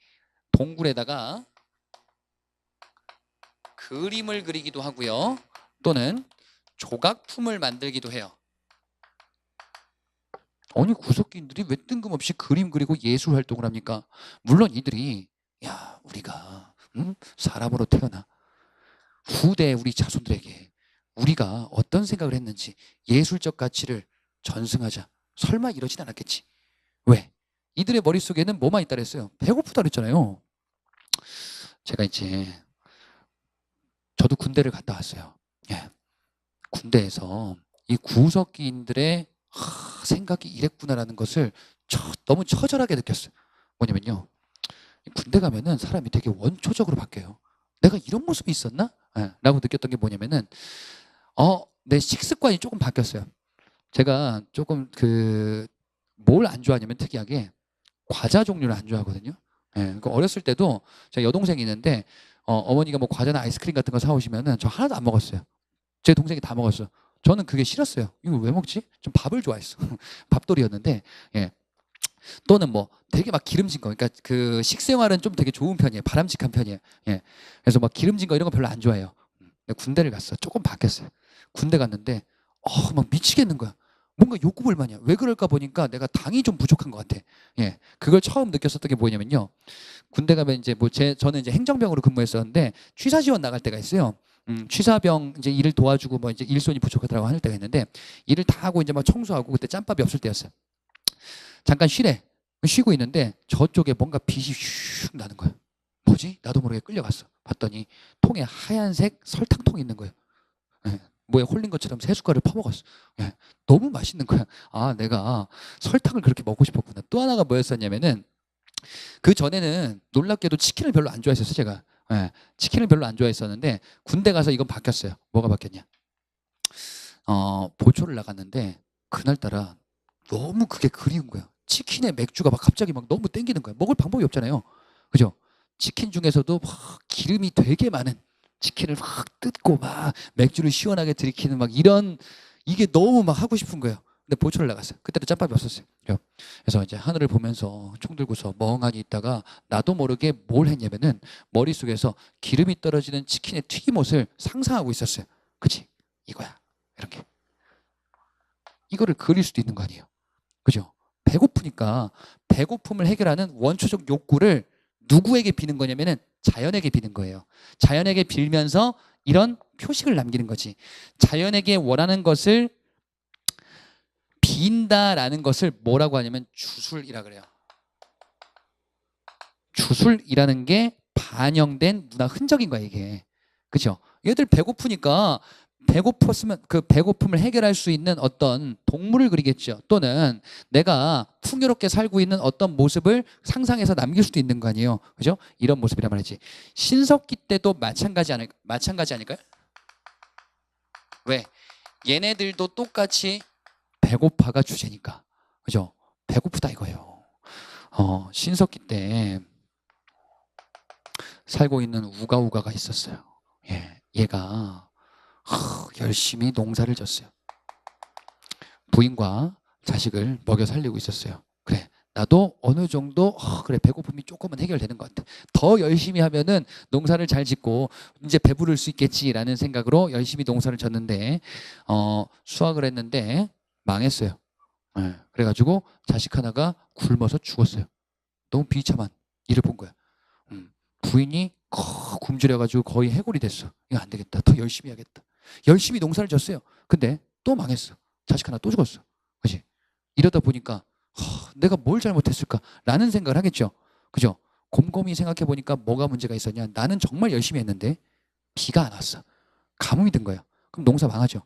동굴에다가 그림을 그리기도 하고요. 또는 조각품을 만들기도 해요. 아니 구석기인들이 왜 뜬금없이 그림 그리고 예술 활동을 합니까? 물론 이들이 야 우리가 사람으로 태어나 후대 우리 자손들에게 우리가 어떤 생각을 했는지 예술적 가치를 전승하자. 설마 이러진 않았겠지. 왜? 이들의 머릿속에는 뭐만 있다 그랬어요? 배고프다 그랬잖아요. 제가 이제 저도 군대를 갔다 왔어요. 예. 군대에서 이 구석기인들의 생각이 이랬구나라는 것을 너무 처절하게 느꼈어요. 뭐냐면요. 군대 가면은 사람이 되게 원초적으로 바뀌어요. 내가 이런 모습이 있었나? 라고 느꼈던 게 뭐냐면은 내 식습관이 조금 바뀌었어요. 제가 조금 뭘 안 좋아하냐면 특이하게 과자 종류를 안 좋아하거든요. 그러니까 어렸을 때도 제가 여동생이 있는데 어머니가 뭐 과자나 아이스크림 같은 거 사오시면은 저 하나도 안 먹었어요. 제 동생이 다 먹었어. 저는 그게 싫었어요. 이거 왜 먹지? 좀 밥을 좋아했어. 밥돌이였는데 예. 또는 뭐 되게 막 기름진 거, 그러니까 그 식생활은 좀 되게 좋은 편이에요. 바람직한 편이에요. 예. 그래서 막 기름진 거 이런 거 별로 안 좋아해요. 근데 군대를 갔어. 조금 바뀌었어요. 군대 갔는데 막 미치겠는 거야. 뭔가 욕구불만이야. 왜 그럴까 보니까 내가 당이 좀 부족한 것 같아. 예. 그걸 처음 느꼈었던 게 뭐냐면요. 군대 가면 이제 저는 이제 행정병으로 근무했었는데 취사 지원 나갈 때가 있어요. 취사병 이제 일을 도와주고 뭐 이제 일손이 부족하다고 할 때가 있는데 일을 다 하고 이제 막 청소하고 그때 짬밥이 없을 때였어요. 잠깐 쉬래. 쉬고 있는데 저쪽에 뭔가 빛이 슉 나는 거예요. 뭐지? 나도 모르게 끌려갔어. 봤더니 통에 하얀색 설탕통이 있는 거예요. 예. 뭐에 홀린 것처럼 세 숟갈을 퍼먹었어. 예. 너무 맛있는 거야. 아, 내가 설탕을 그렇게 먹고 싶었구나. 또 하나가 뭐였었냐면은 그 전에는 놀랍게도 치킨을 별로 안 좋아했었어요, 제가. 예. 치킨을 별로 안 좋아했었는데 군대 가서 이건 바뀌었어요. 뭐가 바뀌었냐? 보초를 나갔는데 그날따라 너무 그게 그리운 거야. 치킨에 맥주가 막 갑자기 막 너무 땡기는 거야. 먹을 방법이 없잖아요. 그죠? 치킨 중에서도 막 기름이 되게 많은 치킨을 막 뜯고 막 맥주를 시원하게 들이키는 막 이런 이게 너무 막 하고 싶은 거예요. 근데 보초를 나갔어요. 그때도 짬밥이 없었어요. 그래서 이제 하늘을 보면서 총 들고서 멍하니 있다가 나도 모르게 뭘 했냐면은 머릿속에서 기름이 떨어지는 치킨의 튀김옷을 상상하고 있었어요. 그치? 이거야. 이렇게. 이거를 그릴 수도 있는 거 아니에요. 그죠? 배고프니까 배고픔을 해결하는 원초적 욕구를 누구에게 비는 거냐면은 자연에게 비는 거예요. 자연에게 빌면서 이런 표식을 남기는 거지. 자연에게 원하는 것을 빈다라는 것을 뭐라고 하냐면 주술이라 그래요. 주술이라는 게 반영된 문화 흔적인 거야 이게. 그죠? 얘들 배고프니까 배고팠으면 그 배고픔을 해결할 수 있는 어떤 동물을 그리겠죠. 또는 내가 풍요롭게 살고 있는 어떤 모습을 상상해서 남길 수도 있는 거 아니에요. 그죠? 이런 모습이란 말이지. 신석기 때도 마찬가지 아닐까요? 왜? 얘네들도 똑같이 배고파가 주제니까. 그죠? 배고프다 이거예요. 신석기 때 살고 있는 우가우가가 있었어요. 예, 얘가 열심히 농사를 졌어요. 부인과 자식을 먹여 살리고 있었어요. 그래, 나도 어느 정도 그래 배고픔이 조금은 해결되는 것 같아. 더 열심히 하면은 농사를 잘 짓고 이제 배부를 수 있겠지라는 생각으로 열심히 농사를 졌는데 수확을 했는데 망했어요. 예, 그래가지고 자식 하나가 굶어서 죽었어요. 너무 비참한 일을 본 거야. 부인이 굶주려가지고 거의 해골이 됐어. 이거 안 되겠다. 더 열심히 해야겠다. 열심히 농사를 졌어요. 근데 또 망했어. 자식 하나 또 죽었어. 그지? 이러다 보니까 내가 뭘 잘못했을까라는 생각을 하겠죠. 그죠? 곰곰이 생각해 보니까 뭐가 문제가 있었냐. 나는 정말 열심히 했는데 비가 안 왔어. 가뭄이 든 거야. 그럼 농사 망하죠.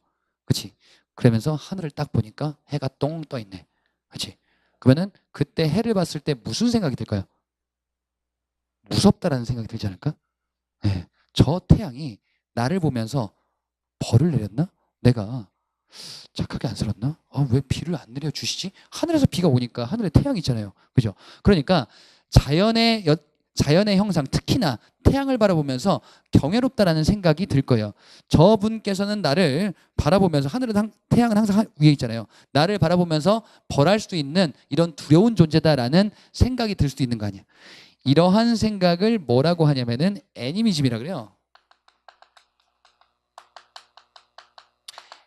그치? 그러면서 하늘을 딱 보니까 해가 똥 떠 있네. 그치? 그러면은 그때 해를 봤을 때 무슨 생각이 들까요? 무섭다라는 생각이 들지 않을까? 네. 저 태양이 나를 보면서 벌을 내렸나? 내가 착하게 안 살았나? 왜 비를 안 내려주시지? 하늘에서 비가 오니까 하늘에 태양이 있잖아요. 그죠? 그러니까 자연의 형상, 특히나 태양을 바라보면서 경외롭다라는 생각이 들 거예요. 저분께서는 나를 바라보면서 태양은 항상 위에 있잖아요. 나를 바라보면서 벌할 수 있는 이런 두려운 존재다라는 생각이 들 수도 있는 거 아니야. 이러한 생각을 뭐라고 하냐면은 애니미즘이라 그래요.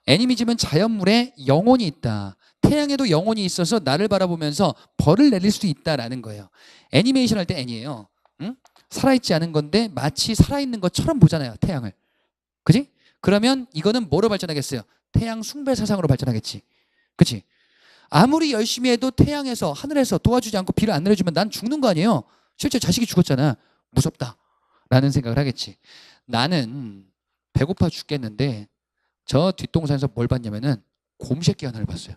애니미즘은 자연물에 영혼이 있다. 태양에도 영혼이 있어서 나를 바라보면서 벌을 내릴 수도 있다라는 거예요. 애니메이션 할 때 애니예요. 응? 살아있지 않은 건데 마치 살아있는 것처럼 보잖아요. 태양을. 그지? 그러면 이거는 뭐로 발전하겠어요? 태양 숭배 사상으로 발전하겠지. 그치? 아무리 열심히 해도 태양에서 하늘에서 도와주지 않고 비를 안 내려주면 난 죽는 거 아니에요. 실제 자식이 죽었잖아. 무섭다 라는 생각을 하겠지. 나는 배고파 죽겠는데 저 뒷동산에서 뭘 봤냐면은 곰 새끼 하나를 봤어요.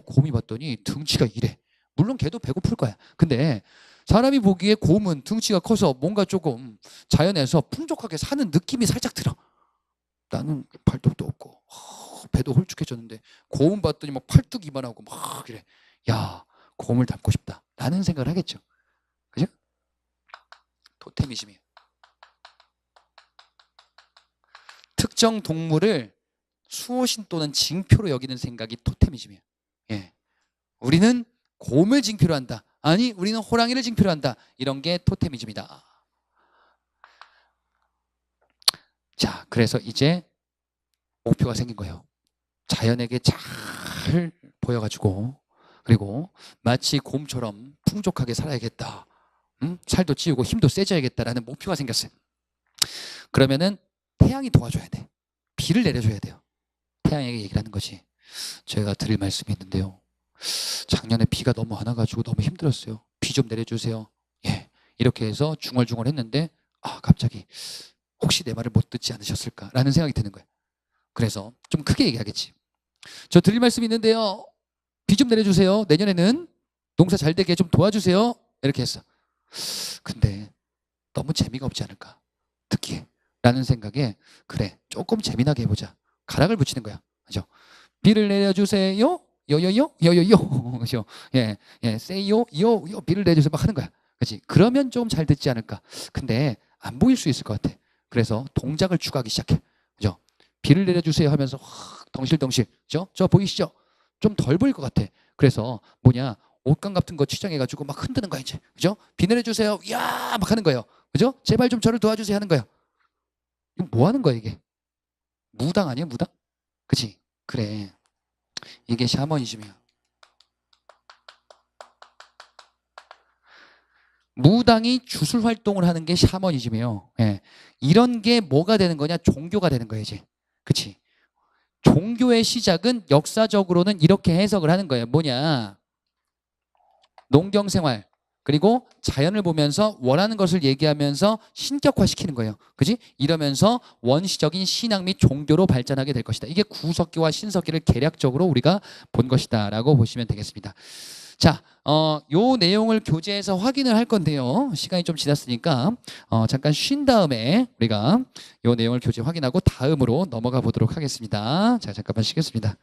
곰이 봤더니 등치가 이래. 물론 걔도 배고플 거야. 근데 사람이 보기에 곰은 등치가 커서 뭔가 조금 자연에서 풍족하게 사는 느낌이 살짝 들어. 나는 발톱도 없고 배도 홀쭉해졌는데 곰 봤더니 막 팔뚝 이만하고 막 이래. 야, 곰을 닮고 싶다 라는 생각을 하겠죠. 그죠? 토테미즘이에요. 특정 동물을 수호신 또는 징표로 여기는 생각이 토테미즘이에요. 예. 우리는 곰을 징표로 한다. 아니, 우리는 호랑이를 징표로 한다. 이런 게 토테미즘이다. 자, 그래서 이제 목표가 생긴 거예요. 자연에게 잘 보여가지고, 그리고 마치 곰처럼 풍족하게 살아야겠다. 살도 찌우고 힘도 세져야겠다라는 목표가 생겼어요. 그러면은 태양이 도와줘야 돼. 비를 내려줘야 돼요. 태양에게 얘기를 하는 거지. 제가 드릴 말씀이 있는데요. 작년에 비가 너무 안 와가지고 너무 힘들었어요. 비 좀 내려주세요. 예, 이렇게 해서 중얼중얼 했는데 갑자기 혹시 내 말을 못 듣지 않으셨을까라는 생각이 드는 거예요. 그래서 좀 크게 얘기하겠지. 저 드릴 말씀이 있는데요. 비 좀 내려주세요. 내년에는 농사 잘 되게 좀 도와주세요. 이렇게 했어. 근데 너무 재미가 없지 않을까 듣기에 라는 생각에 그래 조금 재미나게 해보자. 가락을 붙이는 거야. 그죠? 비를 내려주세요. 요요요 그죠? 예, 세요 요 비를 내려주세요 막 하는 거야. 그렇지? 그러면 좀 잘 듣지 않을까. 근데 안 보일 수 있을 것 같아. 그래서 동작을 추가하기 시작해. 그죠? 비를 내려주세요 하면서 확 덩실덩실. 그죠? 저 보이시죠? 좀 덜 보일 것 같아. 그래서 뭐냐? 옷감 같은 거 취장해가지고 막 흔드는 거야 이제. 그죠? 비 내려주세요. 야 막 하는 거예요. 그죠? 제발 좀 저를 도와주세요 하는 거예요. 이거 뭐 하는 거야 이게? 무당 아니야 무당? 그치? 그래. 이게 샤머니즘이야. 무당이 주술 활동을 하는 게 샤머니즘이에요. 예. 이런 게 뭐가 되는 거냐? 종교가 되는 거예요 이제. 그치? 종교의 시작은 역사적으로는 이렇게 해석을 하는 거예요. 뭐냐? 농경생활 그리고 자연을 보면서 원하는 것을 얘기하면서 신격화시키는 거예요. 그지? 이러면서 원시적인 신앙 및 종교로 발전하게 될 것이다. 이게 구석기와 신석기를 개략적으로 우리가 본 것이다 라고 보시면 되겠습니다. 자, 요 내용을 교재에서 확인을 할 건데요. 시간이 좀 지났으니까 잠깐 쉰 다음에 우리가 요 내용을 교재 확인하고 다음으로 넘어가 보도록 하겠습니다. 자, 잠깐만 쉬겠습니다.